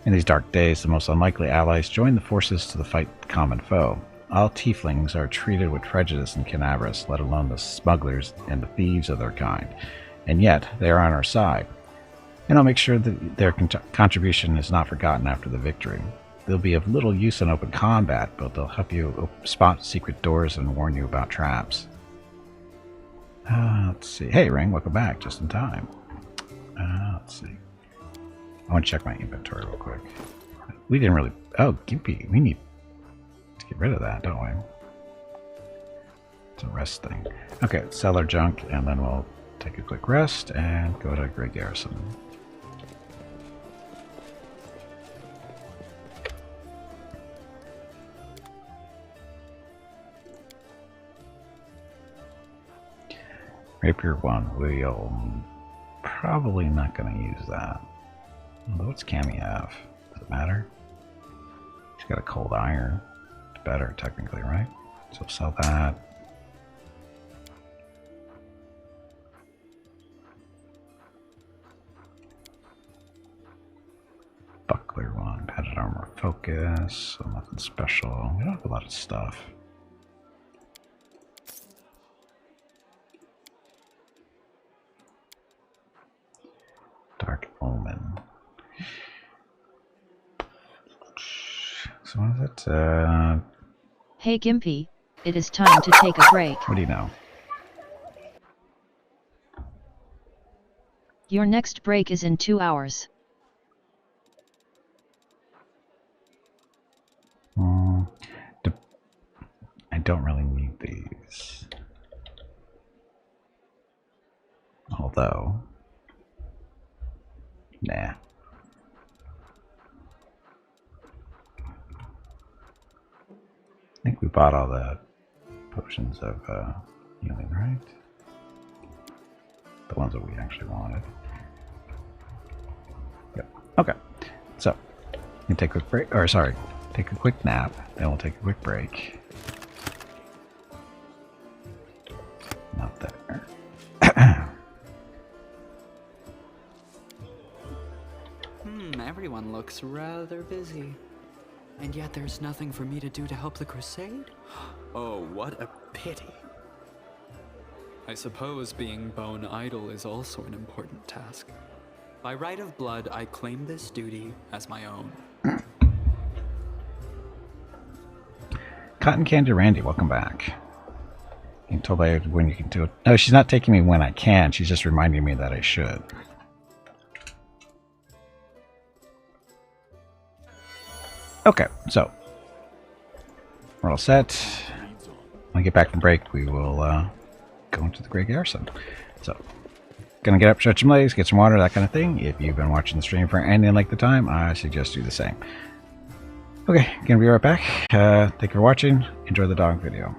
In these dark days, the most unlikely allies join the forces to fight the common foe. All tieflings are treated with prejudice in Kenabres, let alone the smugglers and the thieves of their kind. And yet, they are on our side. And I'll make sure that their contribution is not forgotten after the victory. They'll be of little use in open combat, but they'll help you spot secret doors and warn you about traps. Let's see. Hey, Ring, welcome back, just in time. Let's see. I want to check my inventory real quick. We didn't really... Oh, Gimpy. We need to get rid of that, don't we? It's a rest thing. Okay, sell our junk, and then we'll take a quick rest and go to Great Garrison. Rapier 1. We'll probably not going to use that. Although, what's Cammy have? Does it matter? She's got a cold iron. It's better, technically, right? So sell that. Buckler 1. Padded armor focus. So nothing special. We don't have a lot of stuff. Dark Omen. So what is it? Hey Gimpy, it is time to take a break. What do you know? Your next break is in 2 hours. I don't really need these. Although, nah. I think we bought all the potions of healing, right? The ones that we actually wanted. Yep. Okay. So, you can take a quick break, or sorry, take a quick nap, then we'll take a quick break. Not there. Everyone looks rather busy. And yet there's nothing for me to do to help the crusade? Oh, what a pity. I suppose being bone idle is also an important task. By right of blood, I claim this duty as my own. Cotton Candy Randy, welcome back. You can tell by when you can do it. No, she's not taking me when I can. She's just reminding me that I should. Okay, so we're all set. When we get back from break, we will go into the Great Garrison. So, gonna get up, stretch some legs, get some water, that kind of thing. If you've been watching the stream for anything like the time, I suggest do the same. Okay, gonna be right back. Thank you for watching. Enjoy the dog video.